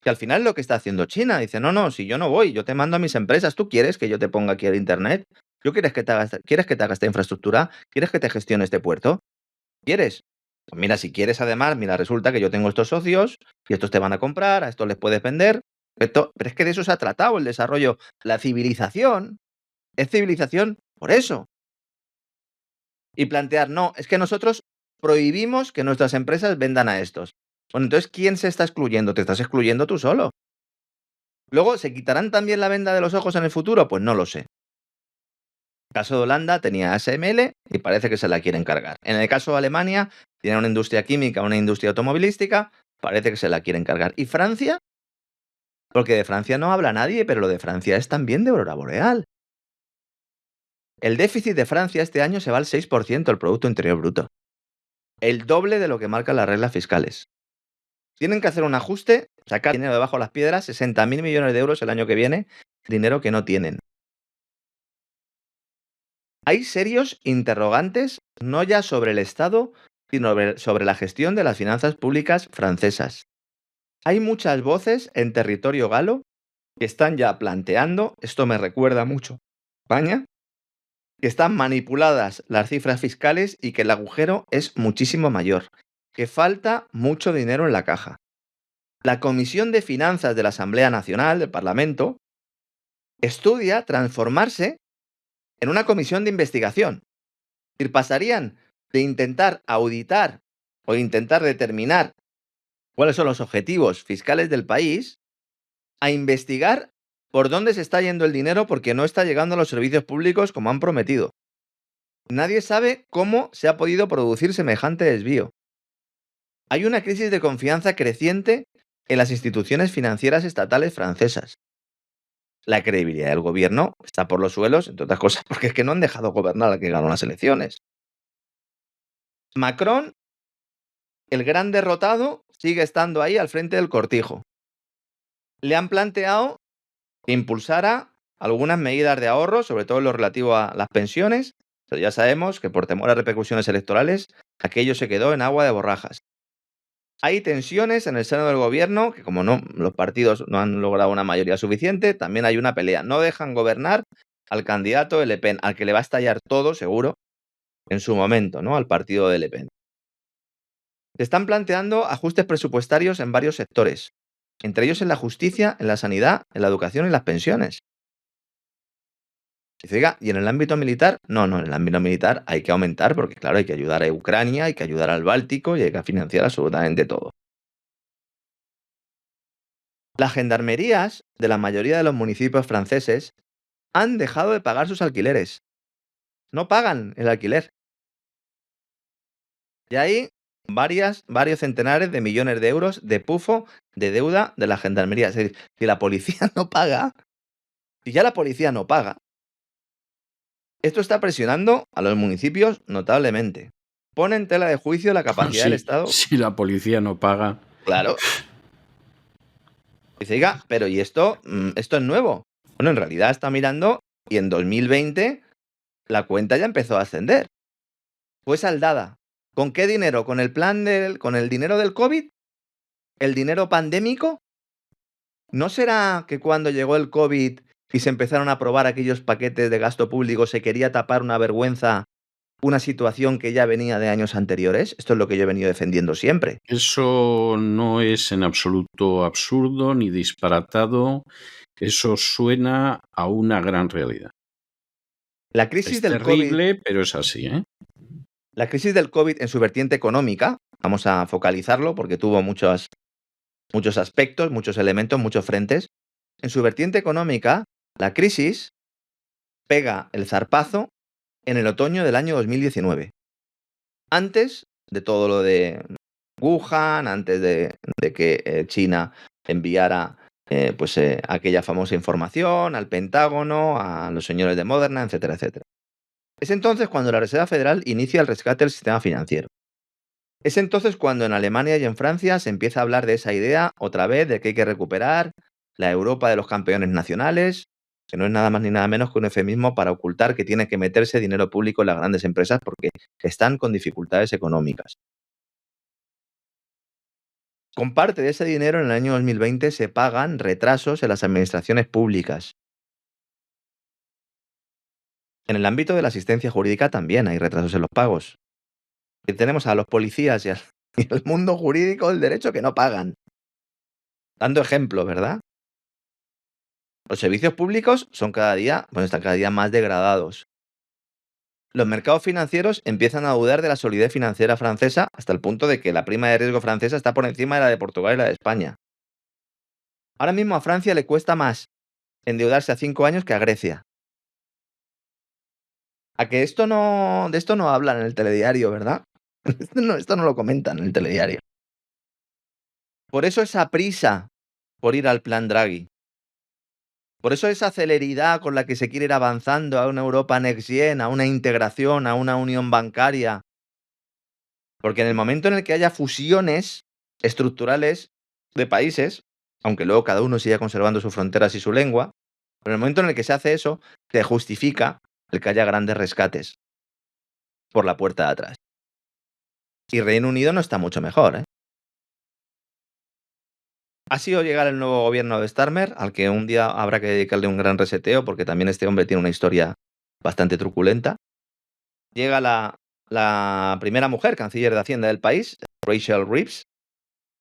Speaker 4: Que al final es lo que está haciendo China. Dice, no, si yo no voy, yo te mando a mis empresas. ¿Tú quieres que yo te ponga aquí el Internet? ¿Quieres que te haga esta infraestructura? ¿Quieres que te gestione este puerto? ¿Quieres? Pues mira, si quieres además, resulta que yo tengo estos socios y estos te van a comprar, a estos les puedes vender. Pero es que de eso se ha tratado el desarrollo. La civilización es civilización por eso. Y plantear, no, es que nosotros prohibimos que nuestras empresas vendan a estos. Bueno, entonces, ¿quién se está excluyendo? Te estás excluyendo tú solo. Luego, ¿se quitarán también la venda de los ojos en el futuro? Pues no lo sé. En el caso de Holanda tenía ASML y parece que se la quieren cargar. En el caso de Alemania tiene una industria química, una industria automovilística, parece que se la quieren cargar. ¿Y Francia? Porque de Francia no habla nadie, pero lo de Francia es también de aurora boreal. El déficit de Francia este año se va al 6% del Producto Interior Bruto. El doble de lo que marcan las reglas fiscales. Tienen que hacer un ajuste, sacar dinero debajo de las piedras, 60.000 millones de euros el año que viene, dinero que no tienen. Hay serios interrogantes, no ya sobre el Estado, sino sobre la gestión de las finanzas públicas francesas. Hay muchas voces en territorio galo que están ya planteando, esto me recuerda mucho a España, que están manipuladas las cifras fiscales y que el agujero es muchísimo mayor, que falta mucho dinero en la caja. La Comisión de Finanzas de la Asamblea Nacional, del Parlamento, estudia transformarse en una comisión de investigación. Es decir, pasarían de intentar auditar o intentar determinar cuáles son los objetivos fiscales del país a investigar por dónde se está yendo el dinero porque no está llegando a los servicios públicos como han prometido. Nadie sabe cómo se ha podido producir semejante desvío. Hay una crisis de confianza creciente en las instituciones financieras estatales francesas. La credibilidad del gobierno está por los suelos, entre otras cosas, porque es que no han dejado gobernar al que ganó las elecciones. Macron, el gran derrotado, sigue estando ahí al frente del cortijo. Le han planteado que impulsara algunas medidas de ahorro, sobre todo en lo relativo a las pensiones, pero ya sabemos que por temor a repercusiones electorales, aquello se quedó en agua de borrajas. Hay tensiones en el seno del gobierno, que como no, los partidos no han logrado una mayoría suficiente, también hay una pelea. No dejan gobernar al candidato de Le Pen, al que le va a estallar todo, seguro, en su momento, ¿no? Al partido de Le Pen. Se están planteando ajustes presupuestarios en varios sectores, entre ellos en la justicia, en la sanidad, en la educación y en las pensiones. Dice, oiga, ¿y en el ámbito militar? No, en el ámbito militar hay que aumentar porque, claro, hay que ayudar a Ucrania, hay que ayudar al Báltico y hay que financiar absolutamente todo. Las gendarmerías de la mayoría de los municipios franceses han dejado de pagar sus alquileres. No pagan el alquiler. Y hay varios centenares de millones de euros de pufo de deuda de la gendarmería. Es decir, si la policía no paga, si ya la policía no paga, esto está presionando a los municipios notablemente. Pone en tela de juicio la capacidad del Estado.
Speaker 3: Si la policía no paga.
Speaker 4: Claro. Dice, oiga, pero ¿y esto? ¿Esto es nuevo? Bueno, en realidad está mirando y en 2020 la cuenta ya empezó a ascender. Fue saldada. ¿Con qué dinero? ¿Con el con el dinero del COVID? ¿El dinero pandémico? ¿No será que cuando llegó el COVID y se empezaron a aprobar aquellos paquetes de gasto público se quería tapar una vergüenza, una situación que ya venía de años anteriores? Esto es lo que yo he venido defendiendo siempre.
Speaker 3: Eso no es en absoluto absurdo ni disparatado. Eso suena a una gran realidad.
Speaker 4: La crisis
Speaker 3: Es
Speaker 4: del
Speaker 3: terrible,
Speaker 4: COVID,
Speaker 3: pero es así, ¿eh?
Speaker 4: La crisis del COVID en su vertiente económica, vamos a focalizarlo porque tuvo muchos aspectos, muchos elementos, muchos frentes. En su vertiente económica, la crisis pega el zarpazo en el otoño del año 2019. Antes de todo lo de Wuhan, antes de que China enviara aquella famosa información al Pentágono, a los señores de Moderna, etcétera, etcétera. Es entonces cuando la Reserva Federal inicia el rescate del sistema financiero. Es entonces cuando en Alemania y en Francia se empieza a hablar de esa idea otra vez de que hay que recuperar la Europa de los campeones nacionales, que no es nada más ni nada menos que un eufemismo para ocultar que tiene que meterse dinero público en las grandes empresas porque están con dificultades económicas. Con parte de ese dinero en el año 2020 se pagan retrasos en las administraciones públicas. En el ámbito de la asistencia jurídica también hay retrasos en los pagos. Y tenemos a los policías y al mundo jurídico del derecho que no pagan. Dando ejemplo, ¿verdad? Los servicios públicos están cada día más degradados. Los mercados financieros empiezan a dudar de la solidez financiera francesa hasta el punto de que la prima de riesgo francesa está por encima de la de Portugal y la de España. Ahora mismo a Francia le cuesta más endeudarse a 5 años que a Grecia. A que de esto no hablan en el telediario, ¿verdad? Esto no lo comentan en el telediario. Por eso esa prisa por ir al plan Draghi. Por eso esa celeridad con la que se quiere ir avanzando a una Europa Next Gen, a una integración, a una unión bancaria. Porque en el momento en el que haya fusiones estructurales de países, aunque luego cada uno siga conservando sus fronteras y su lengua, pero en el momento en el que se hace eso, se justifica el que haya grandes rescates por la puerta de atrás. Y Reino Unido no está mucho mejor, ¿eh? Ha sido llegar el nuevo gobierno de Starmer, al que un día habrá que dedicarle un gran reseteo, porque también este hombre tiene una historia bastante truculenta. Llega la primera mujer canciller de Hacienda del país, Rachel Reeves,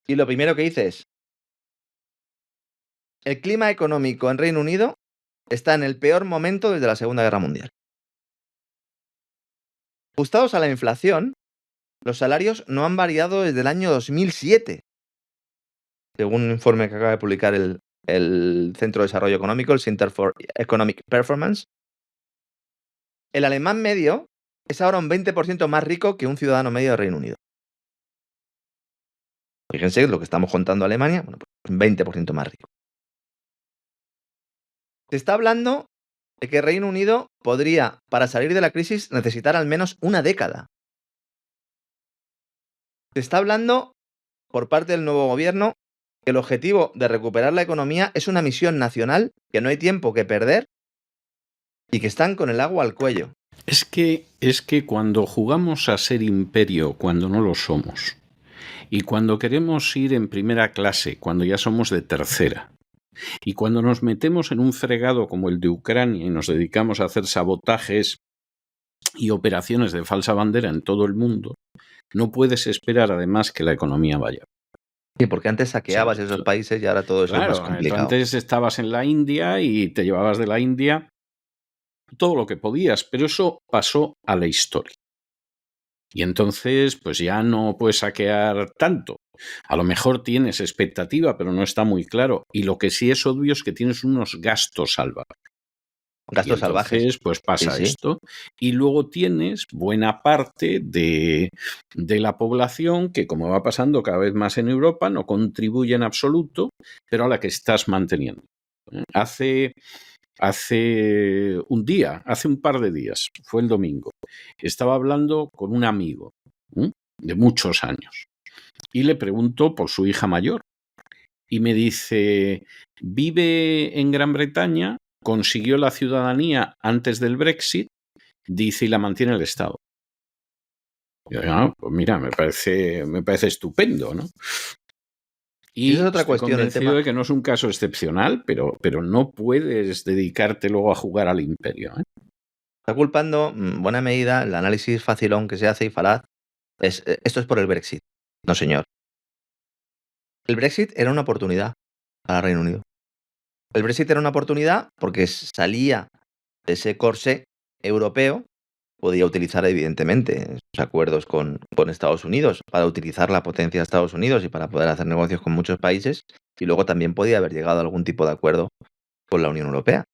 Speaker 4: y lo primero que dice es: el clima económico en Reino Unido está en el peor momento desde la Segunda Guerra Mundial. Ajustados a la inflación, los salarios no han variado desde el año 2007. Según un informe que acaba de publicar el Centro de Desarrollo Económico, el Center for Economic Performance, el alemán medio es ahora un 20% más rico que un ciudadano medio de Reino Unido. Fíjense lo que estamos contando Alemania, bueno, pues un 20% más rico. Se está hablando de que Reino Unido podría, para salir de la crisis, necesitar al menos una década. Se está hablando, por parte del nuevo gobierno, que el objetivo de recuperar la economía es una misión nacional, que no hay tiempo que perder y que están con el agua al cuello.
Speaker 3: Es que cuando jugamos a ser imperio, cuando no lo somos, y cuando queremos ir en primera clase, cuando ya somos de tercera, y cuando nos metemos en un fregado como el de Ucrania y nos dedicamos a hacer sabotajes y operaciones de falsa bandera en todo el mundo, no puedes esperar además que la economía vaya.
Speaker 4: Sí, porque antes saqueabas esos países y ahora todo eso es más complicado.
Speaker 3: Antes estabas en la India y te llevabas de la India todo lo que podías, pero eso pasó a la historia. Y entonces, pues ya no puedes saquear tanto. A lo mejor tienes expectativa, pero no está muy claro. Y lo que sí es obvio es que tienes unos gastos salvajes.
Speaker 4: Gastos salvajes.
Speaker 3: Entonces, pues pasa
Speaker 4: Sí.
Speaker 3: esto. Y luego tienes buena parte de la población que, como va pasando cada vez más en Europa, no contribuye en absoluto, pero a la que estás manteniendo. Hace un par de días, fue el domingo, estaba hablando con un amigo de muchos años y le pregunto por su hija mayor y me dice, vive en Gran Bretaña, consiguió la ciudadanía antes del Brexit, dice, y la mantiene el Estado. Y yo, pues mira, me parece estupendo, ¿no? Y
Speaker 4: esa es otra
Speaker 3: estoy
Speaker 4: cuestión,
Speaker 3: convencido de que no es un caso excepcional, pero no puedes dedicarte luego a jugar al imperio.
Speaker 4: Está culpando, en buena medida, el análisis facilón que se hace y falaz. Esto es por el Brexit. No, señor. El Brexit era una oportunidad para Reino Unido. El Brexit era una oportunidad porque salía de ese corsé europeo, podía utilizar evidentemente sus acuerdos con Estados Unidos para utilizar la potencia de Estados Unidos y para poder hacer negocios con muchos países, y luego también podía haber llegado a algún tipo de acuerdo con la Unión Europea.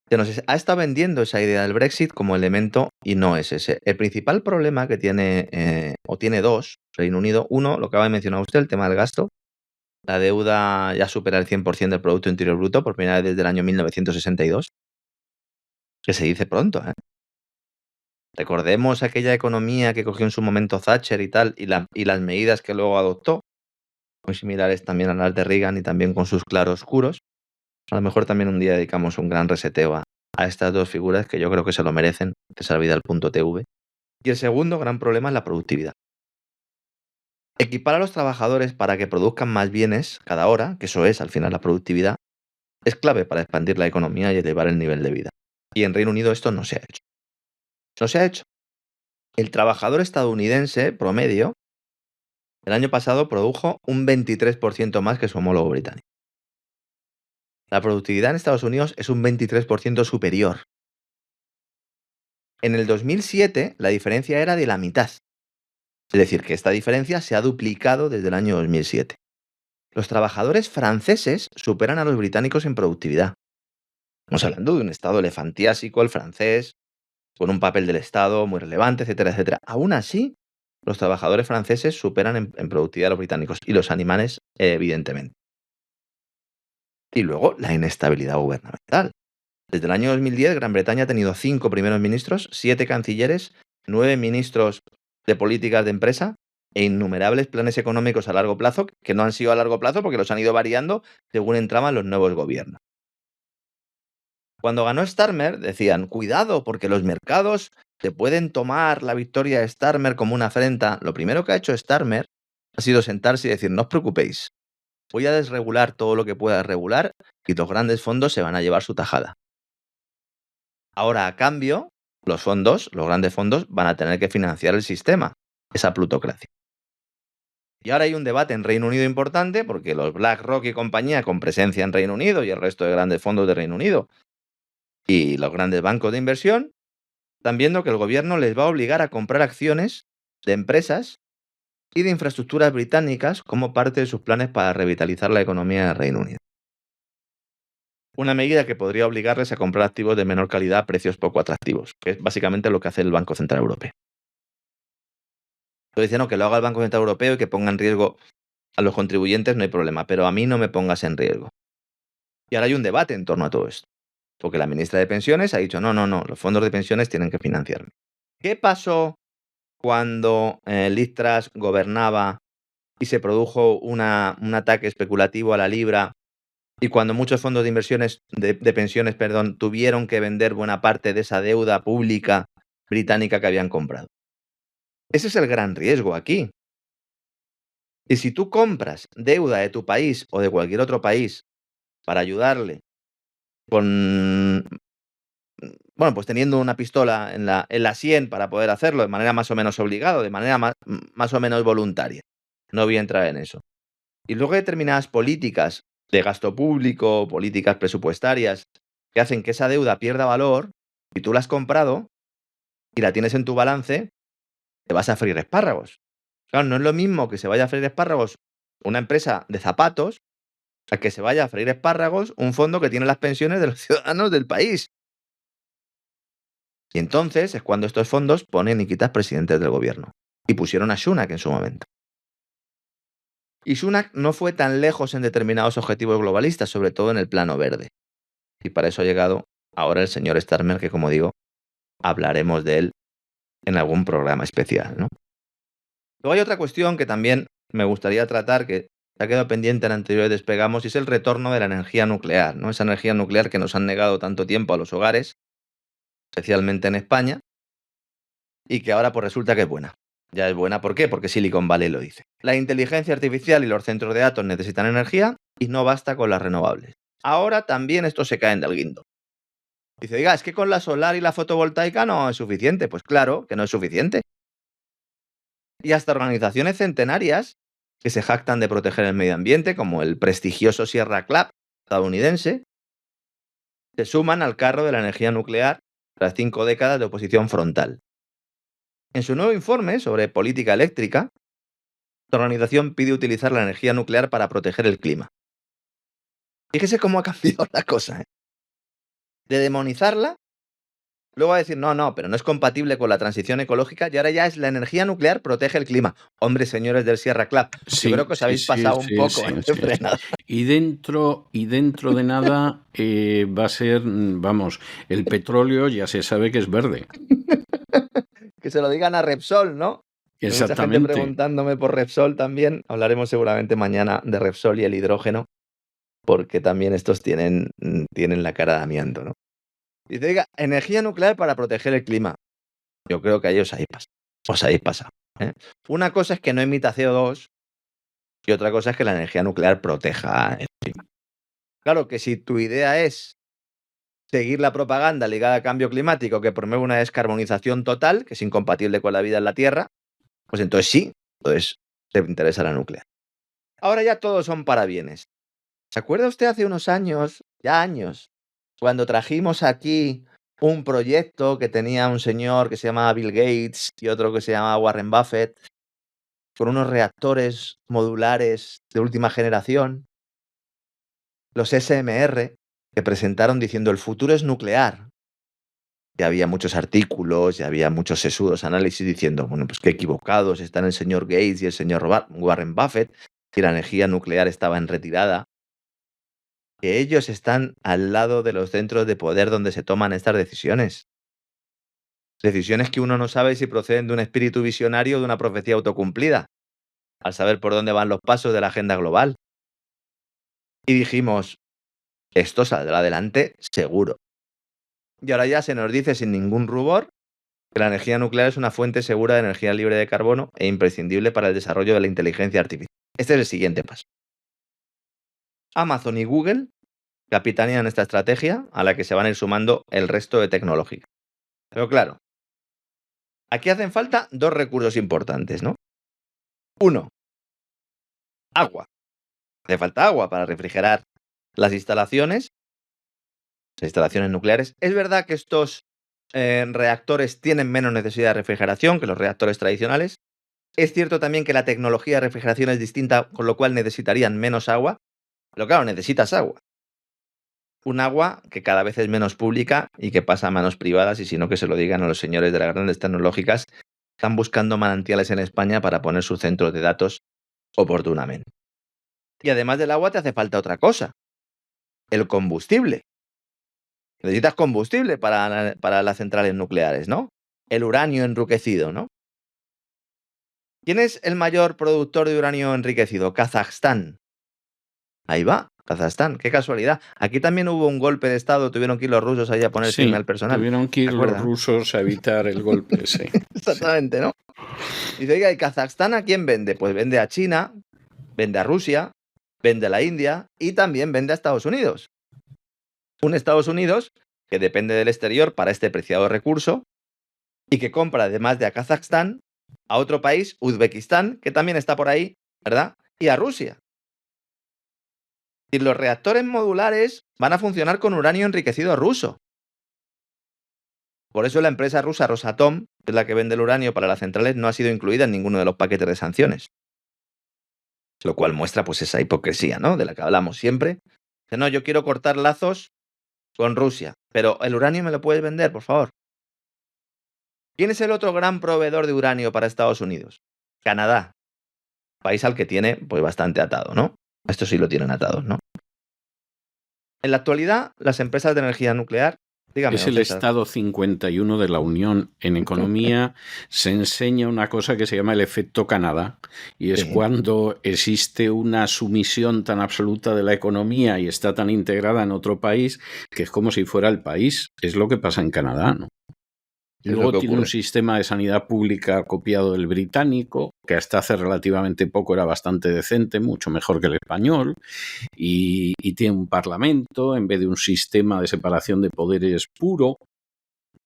Speaker 4: Se nos ha estado vendiendo esa idea del Brexit como elemento y no es ese. El principal problema que tiene, o tiene dos, Reino Unido, uno, lo que acaba de mencionar usted, el tema del gasto. La deuda ya supera el 100% del Producto Interior Bruto por primera vez desde el año 1962. Que se dice pronto, ¿eh? Recordemos aquella economía que cogió en su momento Thatcher y tal, y las medidas que luego adoptó, muy similares también a las de Reagan y también con sus claroscuros. A lo mejor también un día dedicamos un gran reseteo a estas dos figuras que yo creo que se lo merecen, cesarvidal.tv. Y el segundo gran problema es la productividad. Equipar a los trabajadores para que produzcan más bienes cada hora, que eso es al final la productividad, es clave para expandir la economía y elevar el nivel de vida. Y en Reino Unido esto no se ha hecho. No se ha hecho. El trabajador estadounidense promedio el año pasado produjo un 23% más que su homólogo británico. La productividad en Estados Unidos es un 23% superior. En el 2007 la diferencia era de la mitad. Es decir, que esta diferencia se ha duplicado desde el año 2007. Los trabajadores franceses superan a los británicos en productividad. Estamos hablando de un estado elefantiásico, el francés, con un papel del Estado muy relevante, etcétera, etcétera. Aún así, los trabajadores franceses superan en productividad a los británicos y los alemanes, evidentemente. Y luego, la inestabilidad gubernamental. Desde el año 2010, Gran Bretaña ha tenido 5 primeros ministros, 7 cancilleres, 9 ministros de políticas de empresa e innumerables planes económicos a largo plazo, que no han sido a largo plazo porque los han ido variando según entraban los nuevos gobiernos. Cuando ganó Starmer, decían, cuidado, porque los mercados se pueden tomar la victoria de Starmer como una afrenta. Lo primero que ha hecho Starmer ha sido sentarse y decir, no os preocupéis, voy a desregular todo lo que pueda regular y los grandes fondos se van a llevar su tajada. Ahora, a cambio, los grandes fondos, van a tener que financiar el sistema, esa plutocracia. Y ahora hay un debate en Reino Unido importante, porque los BlackRock y compañía con presencia en Reino Unido y el resto de grandes fondos de Reino Unido y los grandes bancos de inversión están viendo que el gobierno les va a obligar a comprar acciones de empresas y de infraestructuras británicas como parte de sus planes para revitalizar la economía del Reino Unido. Una medida que podría obligarles a comprar activos de menor calidad a precios poco atractivos, que es básicamente lo que hace el Banco Central Europeo. Estoy diciendo que lo haga el Banco Central Europeo y que ponga en riesgo a los contribuyentes, no hay problema, pero a mí no me pongas en riesgo. Y ahora hay un debate en torno a todo esto, porque la ministra de Pensiones ha dicho, no, los fondos de pensiones tienen que financiarme. ¿Qué pasó cuando Liz Truss gobernaba y se produjo un ataque especulativo a la libra y cuando muchos fondos de inversiones de pensiones, tuvieron que vender buena parte de esa deuda pública británica que habían comprado? Ese es el gran riesgo aquí. Y si tú compras deuda de tu país o de cualquier otro país para ayudarle pues teniendo una pistola en la sien para poder hacerlo de manera más o menos obligada, de manera más o menos voluntaria. No voy a entrar en eso. Y luego hay determinadas políticas de gasto público, políticas presupuestarias, que hacen que esa deuda pierda valor y tú la has comprado y la tienes en tu balance, te vas a freír espárragos. Claro, no es lo mismo que se vaya a freír espárragos una empresa de zapatos a que se vaya a freír espárragos un fondo que tiene las pensiones de los ciudadanos del país. Y entonces es cuando estos fondos ponen y quitan presidentes del gobierno. Y pusieron a Sunak en su momento. Y Sunak no fue tan lejos en determinados objetivos globalistas, sobre todo en el plano verde. Y para eso ha llegado ahora el señor Starmer, que como digo, hablaremos de él en algún programa especial, ¿no? Luego hay otra cuestión que también me gustaría tratar, que se ha quedado pendiente en anteriores despegamos, y es el retorno de la energía nuclear, ¿no? Esa energía nuclear que nos han negado tanto tiempo a los hogares, especialmente en España, y que ahora pues resulta que es buena. Ya es buena, ¿por qué? Porque Silicon Valley lo dice. La inteligencia artificial y los centros de datos necesitan energía y no basta con las renovables. Ahora también estos se caen del guindo. Dice, diga, es que con la solar y la fotovoltaica no es suficiente. Pues claro que no es suficiente. Y hasta organizaciones centenarias que se jactan de proteger el medio ambiente, como el prestigioso Sierra Club estadounidense, se suman al carro de la energía nuclear tras 5 décadas de oposición frontal. En su nuevo informe sobre política eléctrica, la organización pide utilizar la energía nuclear para proteger el clima. Fíjese cómo ha cambiado la cosa, ¿eh? De demonizarla, luego a decir, no, pero no es compatible con la transición ecológica, y ahora ya es la energía nuclear protege el clima. Hombre, señores del Sierra Club, yo creo que os habéis pasado un poco de frenada.
Speaker 3: Y dentro de nada va a ser, vamos, el petróleo ya se sabe que es verde.
Speaker 4: Que se lo digan a Repsol, ¿no?
Speaker 3: Exactamente.
Speaker 4: Mucha gente preguntándome por Repsol también. Hablaremos seguramente mañana de Repsol y el hidrógeno, porque también estos tienen la cara de amianto, ¿no? Dice, diga, energía nuclear para proteger el clima. Yo creo que ahí os habéis pasado. ¿eh? Una cosa es que no emita CO2 y otra cosa es que la energía nuclear proteja el clima. Claro que si tu idea es seguir la propaganda ligada al cambio climático que promueve una descarbonización total, que es incompatible con la vida en la Tierra, pues entonces sí, entonces te interesa la nuclear. Ahora ya todos son parabienes. ¿Se acuerda usted hace unos años, ya años, cuando trajimos aquí un proyecto que tenía un señor que se llamaba Bill Gates y otro que se llamaba Warren Buffett, con unos reactores modulares de última generación, los SMR, que presentaron diciendo el futuro es nuclear? Y había muchos artículos y había muchos sesudos análisis diciendo, bueno, pues qué equivocados están el señor Gates y el señor Warren Buffett, si la energía nuclear estaba en retirada, que ellos están al lado de los centros de poder donde se toman estas decisiones. Decisiones que uno no sabe si proceden de un espíritu visionario o de una profecía autocumplida, al saber por dónde van los pasos de la agenda global. Y dijimos, esto saldrá adelante seguro. Y ahora ya se nos dice sin ningún rubor que la energía nuclear es una fuente segura de energía libre de carbono e imprescindible para el desarrollo de la inteligencia artificial. Este es el siguiente paso. Amazon y Google capitanean esta estrategia a la que se van a ir sumando el resto de tecnológicas. Pero claro, aquí hacen falta 2 recursos importantes, ¿no? 1, agua. Hace falta agua para refrigerar las instalaciones nucleares. Es verdad que estos reactores tienen menos necesidad de refrigeración que los reactores tradicionales. Es cierto también que la tecnología de refrigeración es distinta, con lo cual necesitarían menos agua. Pero claro, necesitas agua. Un agua que cada vez es menos pública y que pasa a manos privadas, y si no, que se lo digan a los señores de las grandes tecnológicas. Están buscando manantiales en España para poner sus centros de datos oportunamente. Y además del agua te hace falta otra cosa, el combustible. Necesitas combustible para las centrales nucleares, ¿no? El uranio enriquecido, ¿no? ¿Quién es el mayor productor de uranio enriquecido? Kazajstán. Ahí va, Kazajstán, qué casualidad. Aquí también hubo un golpe de estado, tuvieron que ir los rusos ahí a poner firme al personal.
Speaker 3: Tuvieron que ir los rusos a evitar el golpe, sí.
Speaker 4: Exactamente, ¿no? Dice, oiga, ¿y Kazajstán a quién vende? Pues vende a China, vende a Rusia, vende a la India y también vende a Estados Unidos. Un Estados Unidos que depende del exterior para este preciado recurso y que compra, además de a Kazajstán, a otro país, Uzbekistán, que también está por ahí, ¿verdad? Y a Rusia. Y los reactores modulares van a funcionar con uranio enriquecido ruso. Por eso la empresa rusa Rosatom, que es la que vende el uranio para las centrales, no ha sido incluida en ninguno de los paquetes de sanciones. Lo cual muestra pues esa hipocresía, ¿no? De la que hablamos siempre. Dice, no, yo quiero cortar lazos con Rusia, pero el uranio me lo puedes vender, por favor. ¿Quién es el otro gran proveedor de uranio para Estados Unidos? Canadá, país al que tiene pues bastante atado, ¿no? Esto sí lo tienen atados, ¿no? En la actualidad, las empresas de energía nuclear, dígame,
Speaker 3: es el Estado 51 de la Unión. En economía se enseña una cosa que se llama el efecto Canadá, y es cuando existe una sumisión tan absoluta de la economía y está tan integrada en otro país que es como si fuera el país. Es lo que pasa en Canadá, ¿no? Y luego tiene un sistema de sanidad pública copiado del británico, que hasta hace relativamente poco era bastante decente, mucho mejor que el español, y tiene un parlamento en vez de un sistema de separación de poderes puro,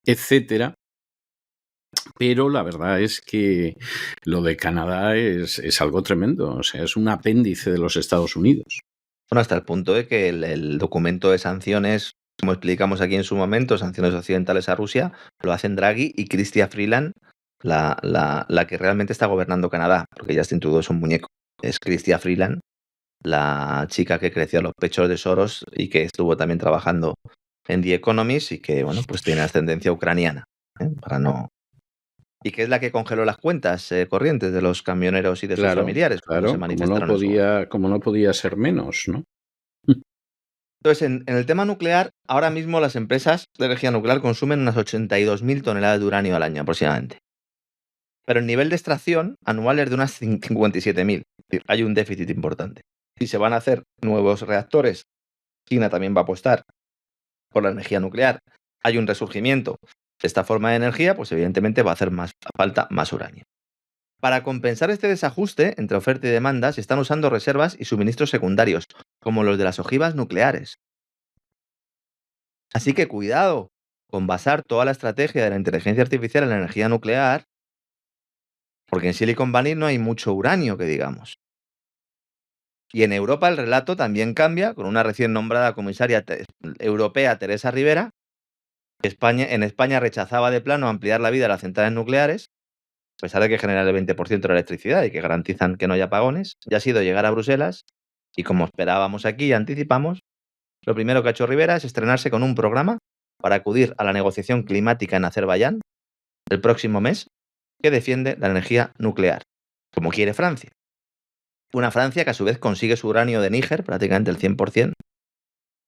Speaker 3: etcétera. Pero la verdad es que lo de Canadá es algo tremendo, o sea, es un apéndice de los Estados Unidos.
Speaker 4: Bueno, hasta el punto de que el documento de sanciones, como explicamos aquí en su momento, sanciones occidentales a Rusia, lo hacen Draghi y Chrystia Freeland, la que realmente está gobernando Canadá, porque Justin Trudeau es un muñeco. Es Chrystia Freeland, la chica que creció a los pechos de Soros y que estuvo también trabajando en The Economist y que, bueno, pues tiene ascendencia ucraniana, para no... Y que es la que congeló las cuentas corrientes de los camioneros y de sus familiares cuando se manifestaron.
Speaker 3: Como no podía ser menos, ¿no?
Speaker 4: Entonces, en el tema nuclear, ahora mismo las empresas de energía nuclear consumen unas 82.000 toneladas de uranio al año aproximadamente. Pero el nivel de extracción anual es de unas 57.000. Es decir, hay un déficit importante. Si se van a hacer nuevos reactores, China también va a apostar por la energía nuclear. Hay un resurgimiento de esta forma de energía, pues evidentemente va a hacer falta más uranio. Para compensar este desajuste entre oferta y demanda, se están usando reservas y suministros secundarios, como los de las ojivas nucleares. Así que cuidado con basar toda la estrategia de la inteligencia artificial en la energía nuclear, porque en Silicon Valley no hay mucho uranio, que digamos. Y en Europa el relato también cambia con una recién nombrada comisaria europea, Teresa Rivera. En España rechazaba de plano ampliar la vida de las centrales nucleares, a pesar de que generan el 20% de la electricidad y que garantizan que no haya apagones. Ya ha sido llegar a Bruselas y, como esperábamos aquí y anticipamos, lo primero que ha hecho Rivera es estrenarse con un programa para acudir a la negociación climática en Azerbaiyán el próximo mes, que defiende la energía nuclear, como quiere Francia. Una Francia que a su vez consigue su uranio de Níger, prácticamente el 100%,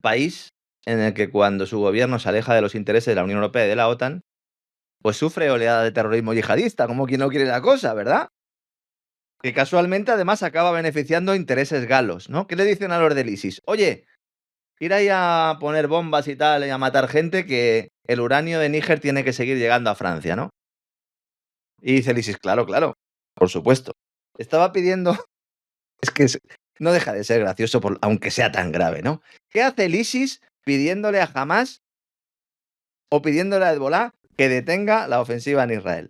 Speaker 4: país en el que cuando su gobierno se aleja de los intereses de la Unión Europea y de la OTAN, pues sufre oleada de terrorismo yihadista, como quien no quiere la cosa, ¿verdad? Que casualmente además acaba beneficiando intereses galos, ¿no? ¿Qué le dicen a los del ISIS? Oye, ir ahí a poner bombas y tal y a matar gente, que el uranio de Níger tiene que seguir llegando a Francia, ¿no? Y dice el ISIS, claro, por supuesto. Estaba pidiendo... Es que no deja de ser gracioso, aunque sea tan grave, ¿no? ¿Qué hace el ISIS pidiéndole a Hamás o pidiéndole a Hezbollah que detenga la ofensiva en Israel?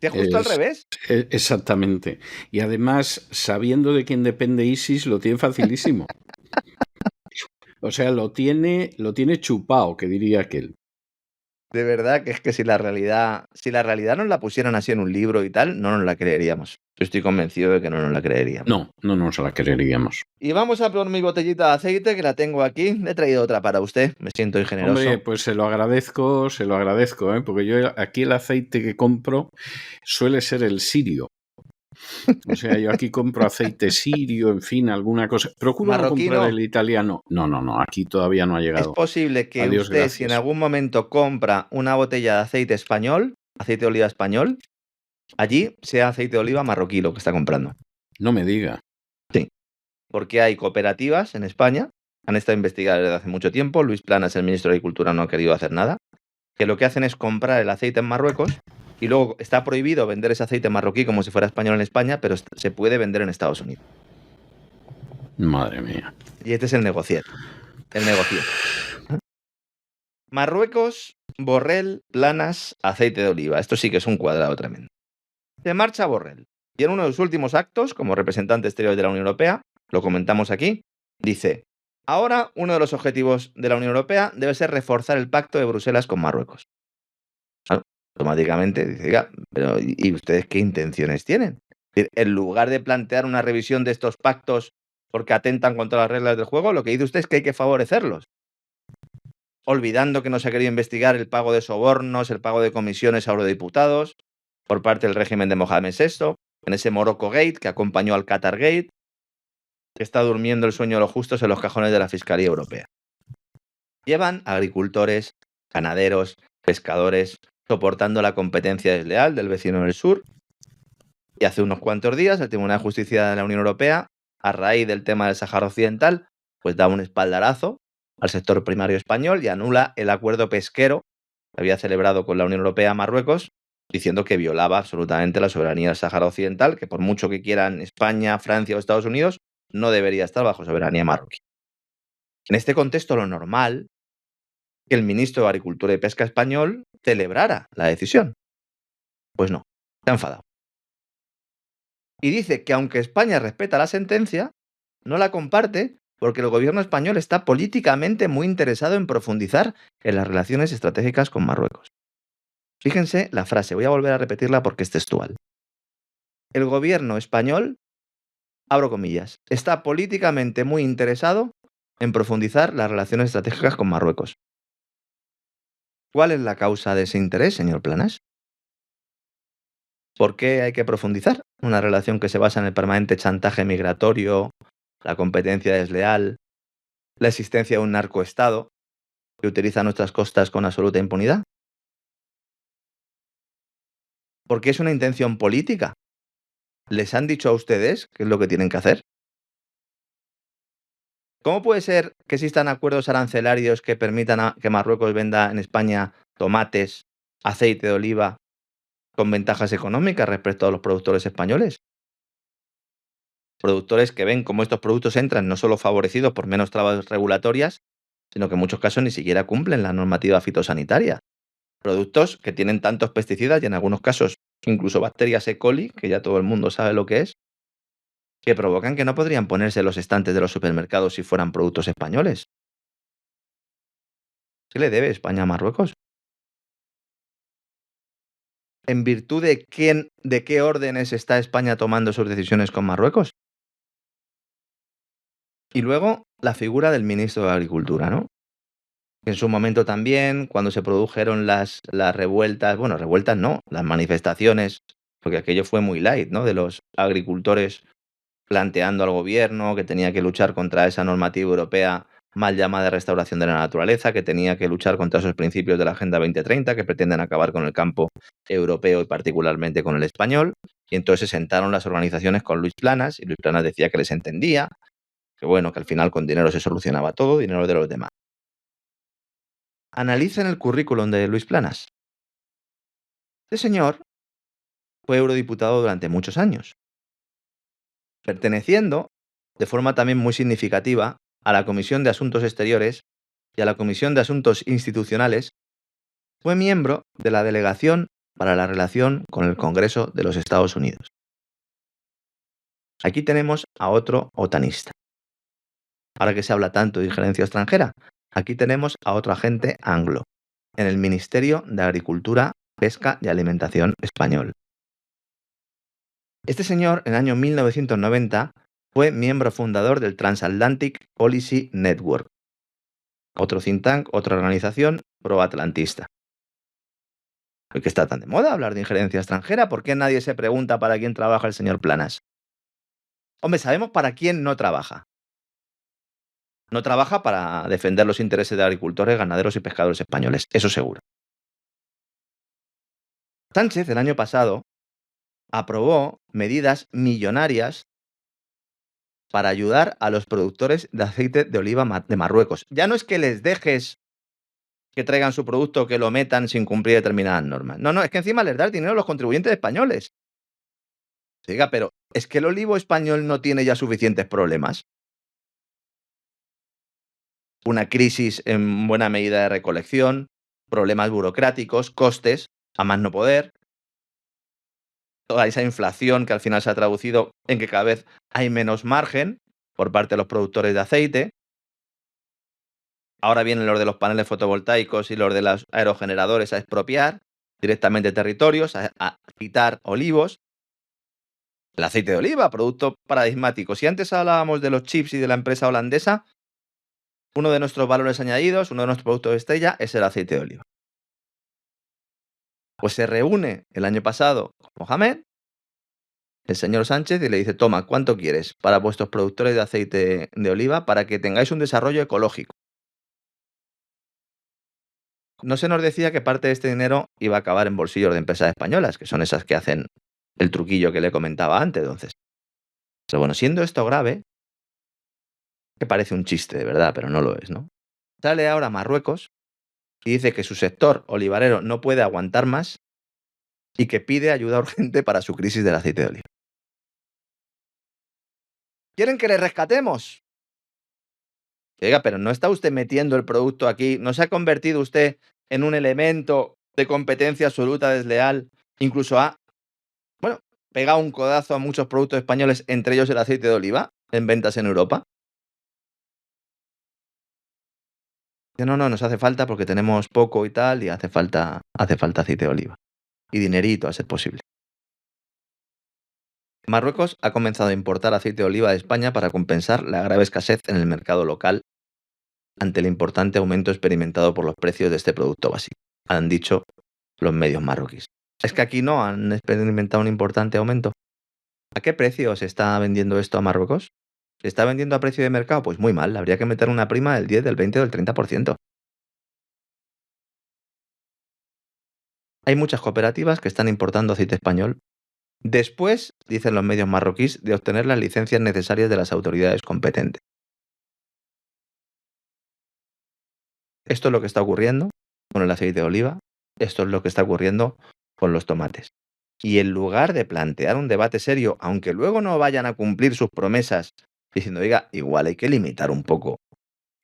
Speaker 4: ¿Te justo al revés?
Speaker 3: Exactamente. Y además, sabiendo de quién depende ISIS, lo tiene facilísimo. O sea, lo tiene chupado, que diría aquel.
Speaker 4: De verdad que es que si la realidad nos la pusieran así en un libro y tal, no nos la creeríamos. Yo estoy convencido de que no nos la creeríamos.
Speaker 3: No nos la creeríamos.
Speaker 4: Y vamos a por mi botellita de aceite, que la tengo aquí. Le he traído otra para usted. Me siento ingeneroso.
Speaker 3: Hombre, pues se lo agradezco, porque yo aquí el aceite que compro suele ser el sirio. O sea, yo aquí compro aceite sirio, en fin, alguna cosa. Procuro no comprar el italiano. No, aquí todavía no ha llegado.
Speaker 4: Es posible que usted, si en algún momento compra una botella de aceite español, aceite de oliva español, allí sea aceite de oliva marroquí lo que está comprando.
Speaker 3: No me diga.
Speaker 4: Sí, porque hay cooperativas en España, han estado investigadas desde hace mucho tiempo, Luis Planas, el ministro de Agricultura, no ha querido hacer nada, que lo que hacen es comprar el aceite en Marruecos y luego está prohibido vender ese aceite marroquí como si fuera español en España, pero se puede vender en Estados Unidos.
Speaker 3: Madre mía.
Speaker 4: Y este es el negocio. Marruecos, Borrell, Planas, aceite de oliva. Esto sí que es un cuadrado tremendo. Se marcha Borrell. Y en uno de sus últimos actos, como representante exterior de la Unión Europea, lo comentamos aquí, dice: ahora uno de los objetivos de la Unión Europea debe ser reforzar el pacto de Bruselas con Marruecos. Automáticamente dice, pero ¿y ustedes qué intenciones tienen? En lugar de plantear una revisión de estos pactos porque atentan contra las reglas del juego, lo que dice usted es que hay que favorecerlos. Olvidando que no se ha querido investigar el pago de sobornos, el pago de comisiones a eurodiputados por parte del régimen de Mohamed VI, en ese Morocco Gate que acompañó al Qatar Gate, que está durmiendo el sueño de los justos en los cajones de la Fiscalía Europea. Llevan agricultores, ganaderos, pescadores, soportando la competencia desleal del vecino del sur. Y hace unos cuantos días el Tribunal de Justicia de la Unión Europea, a raíz del tema del Sáhara Occidental, pues da un espaldarazo al sector primario español y anula el acuerdo pesquero que había celebrado con la Unión Europea Marruecos, diciendo que violaba absolutamente la soberanía del Sáhara Occidental, que por mucho que quieran España, Francia o Estados Unidos, no debería estar bajo soberanía marroquí. En este contexto, lo normal es que el ministro de Agricultura y Pesca español celebrara la decisión. Pues no, se ha enfadado. Y dice que aunque España respeta la sentencia, no la comparte porque el gobierno español está políticamente muy interesado en profundizar en las relaciones estratégicas con Marruecos. Fíjense la frase, voy a volver a repetirla porque es textual. El gobierno español, abro comillas, está políticamente muy interesado en profundizar las relaciones estratégicas con Marruecos. ¿Cuál es la causa de ese interés, señor Planas? ¿Por qué hay que profundizar una relación que se basa en el permanente chantaje migratorio, la competencia desleal, la existencia de un narcoestado que utiliza nuestras costas con absoluta impunidad? Porque es una intención política. ¿Les han dicho a ustedes qué es lo que tienen que hacer? ¿Cómo puede ser que existan acuerdos arancelarios que permitan que Marruecos venda en España tomates, aceite de oliva con ventajas económicas respecto a los productores españoles? Productores que ven cómo estos productos entran no solo favorecidos por menos trabas regulatorias, sino que en muchos casos ni siquiera cumplen la normativa fitosanitaria. Productos que tienen tantos pesticidas y en algunos casos incluso bacterias E. coli, que ya todo el mundo sabe lo que es, que provocan que no podrían ponerse en los estantes de los supermercados si fueran productos españoles. ¿Qué le debe España a Marruecos? ¿En virtud de qué órdenes está España tomando sus decisiones con Marruecos? Y luego la figura del ministro de Agricultura, ¿no? En su momento también, cuando se produjeron las revueltas, bueno, revueltas no, las manifestaciones, porque aquello fue muy light, ¿no? De los agricultores planteando al gobierno que tenía que luchar contra esa normativa europea mal llamada restauración de la naturaleza, que tenía que luchar contra esos principios de la Agenda 2030 que pretenden acabar con el campo europeo y particularmente con el español. Y entonces se sentaron las organizaciones con Luis Planas y Luis Planas decía que les entendía, que bueno, que al final con dinero se solucionaba todo, dinero de los demás. Analicen el currículum de Luis Planas. Este señor fue eurodiputado durante muchos años, perteneciendo de forma también muy significativa a la Comisión de Asuntos Exteriores y a la Comisión de Asuntos Institucionales. Fue miembro de la Delegación para la Relación con el Congreso de los Estados Unidos. Aquí tenemos a otro otanista. Ahora que se habla tanto de injerencia extranjera, aquí tenemos a otro agente anglo, en el Ministerio de Agricultura, Pesca y Alimentación español. Este señor, en el año 1990, fue miembro fundador del Transatlantic Policy Network, otro think tank, otra organización proatlantista. ¿Por qué está tan de moda hablar de injerencia extranjera? ¿Por qué nadie se pregunta para quién trabaja el señor Planas? Hombre, sabemos para quién no trabaja. No trabaja para defender los intereses de agricultores, ganaderos y pescadores españoles, eso seguro. Sánchez, el año pasado, aprobó medidas millonarias para ayudar a los productores de aceite de oliva de Marruecos. Ya no es que les dejes que traigan su producto o que lo metan sin cumplir determinadas normas. No, es que encima les das dinero a los contribuyentes españoles. Diga, pero ¿es que el olivo español no tiene ya suficientes problemas? Una crisis en buena medida de recolección, problemas burocráticos, costes, a más no poder. Toda esa inflación que al final se ha traducido en que cada vez hay menos margen por parte de los productores de aceite. Ahora vienen los de los paneles fotovoltaicos y los de los aerogeneradores a expropiar directamente territorios, a quitar olivos. El aceite de oliva, producto paradigmático. Si antes hablábamos de los chips y de la empresa holandesa, uno de nuestros valores añadidos, uno de nuestros productos de estrella, es el aceite de oliva. Pues se reúne el año pasado con Mohamed, el señor Sánchez, y le dice: toma, ¿cuánto quieres para vuestros productores de aceite de oliva para que tengáis un desarrollo ecológico? No se nos decía que parte de este dinero iba a acabar en bolsillos de empresas españolas, que son esas que hacen el truquillo que le comentaba antes, entonces. Pero bueno, siendo esto grave, que parece un chiste de verdad, pero no lo es, ¿no? Sale ahora Marruecos y dice que su sector olivarero no puede aguantar más y que pide ayuda urgente para su crisis del aceite de oliva. ¿Quieren que le rescatemos? Oiga, pero ¿no está usted metiendo el producto aquí? ¿No se ha convertido usted en un elemento de competencia absoluta desleal? Incluso ha, pegado un codazo a muchos productos españoles, entre ellos el aceite de oliva, en ventas en Europa. No, nos hace falta porque tenemos poco y tal, y hace falta aceite de oliva. Y dinerito, a ser posible. Marruecos ha comenzado a importar aceite de oliva de España para compensar la grave escasez en el mercado local ante el importante aumento experimentado por los precios de este producto básico, han dicho los medios marroquíes. ¿Es que aquí no han experimentado un importante aumento? ¿A qué precio se está vendiendo esto a Marruecos? ¿Se está vendiendo a precio de mercado? Pues muy mal, habría que meter una prima del 10, del 20 o del 30%. Hay muchas cooperativas que están importando aceite español después, dicen los medios marroquíes, de obtener las licencias necesarias de las autoridades competentes. Esto es lo que está ocurriendo con el aceite de oliva, esto es lo que está ocurriendo con los tomates. Y en lugar de plantear un debate serio, aunque luego no vayan a cumplir sus promesas, diciendo, oiga, igual hay que limitar un poco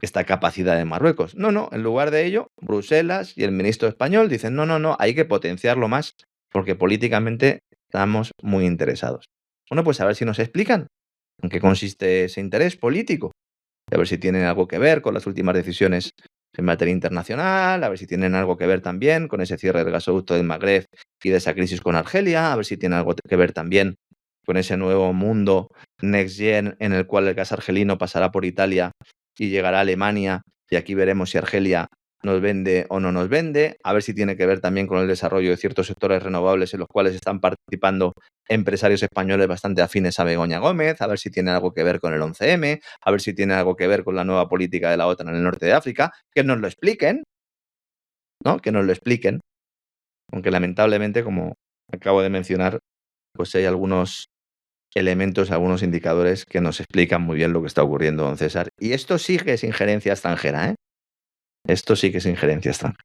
Speaker 4: esta capacidad de Marruecos. No, en lugar de ello, Bruselas y el ministro español dicen, no, hay que potenciarlo más, porque políticamente estamos muy interesados. Bueno, pues a ver si nos explican en qué consiste ese interés político, a ver si tienen algo que ver con las últimas decisiones en materia internacional, a ver si tienen algo que ver también con ese cierre del gasoducto del Magreb y de esa crisis con Argelia, a ver si tiene algo que ver también con ese nuevo mundo Next Gen en el cual el gas argelino pasará por Italia y llegará a Alemania, y aquí veremos si Argelia nos vende o no nos vende, a ver si tiene que ver también con el desarrollo de ciertos sectores renovables en los cuales están participando empresarios españoles bastante afines a Begoña Gómez, a ver si tiene algo que ver con el 11M, a ver si tiene algo que ver con la nueva política de la OTAN en el norte de África, que nos lo expliquen, ¿no? Que nos lo expliquen, aunque lamentablemente, como acabo de mencionar, pues hay algunos elementos, algunos indicadores que nos explican muy bien lo que está ocurriendo, don César. Y esto sí que es injerencia extranjera, ¿eh? Esto sí que es injerencia extranjera.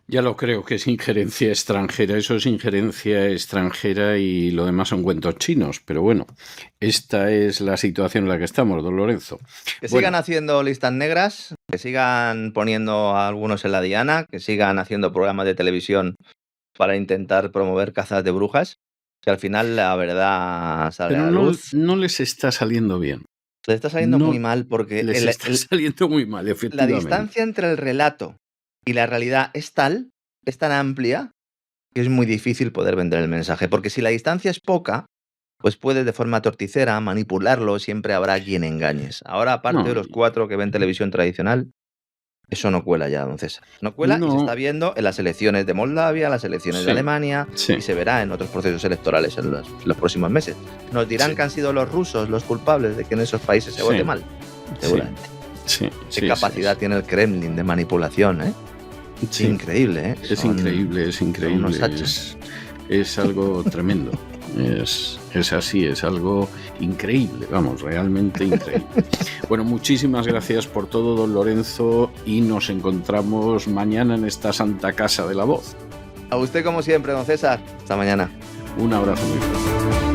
Speaker 3: Ya lo creo que es injerencia extranjera, eso es injerencia extranjera y lo demás son cuentos chinos, pero bueno, esta es la situación en la que estamos, don Lorenzo.
Speaker 4: Que sigan haciendo listas negras, que sigan poniendo a algunos en la diana, que sigan haciendo programas de televisión para intentar promover cazas de brujas, que al final la verdad sale a la luz.
Speaker 3: No les está saliendo bien.
Speaker 4: Les está saliendo muy mal porque
Speaker 3: les está saliendo muy mal, efectivamente.
Speaker 4: La distancia entre el relato y la realidad es tan amplia que es muy difícil poder vender el mensaje. Porque si la distancia es poca, pues puedes de forma torticera manipularlo, siempre habrá quien engañes. Ahora, aparte de los 4 que ven televisión tradicional, eso no cuela ya, don César. No cuela y se está viendo en las elecciones de Moldavia, las elecciones de Alemania, y se verá en otros procesos electorales en los próximos meses. Nos dirán que han sido los rusos los culpables de que en esos países se vote mal, seguramente. Qué capacidad tiene el Kremlin de manipulación, ¿eh? Sí. Increíble, ¿eh?
Speaker 3: Es increíble.
Speaker 4: Unos hachas.
Speaker 3: Es algo tremendo. Es así, es algo increíble, vamos, realmente increíble. Bueno, muchísimas gracias por todo, don Lorenzo, y nos encontramos mañana en esta santa casa de la voz.
Speaker 4: A usted como siempre, don César. Hasta mañana.
Speaker 3: Un abrazo muy fuerte.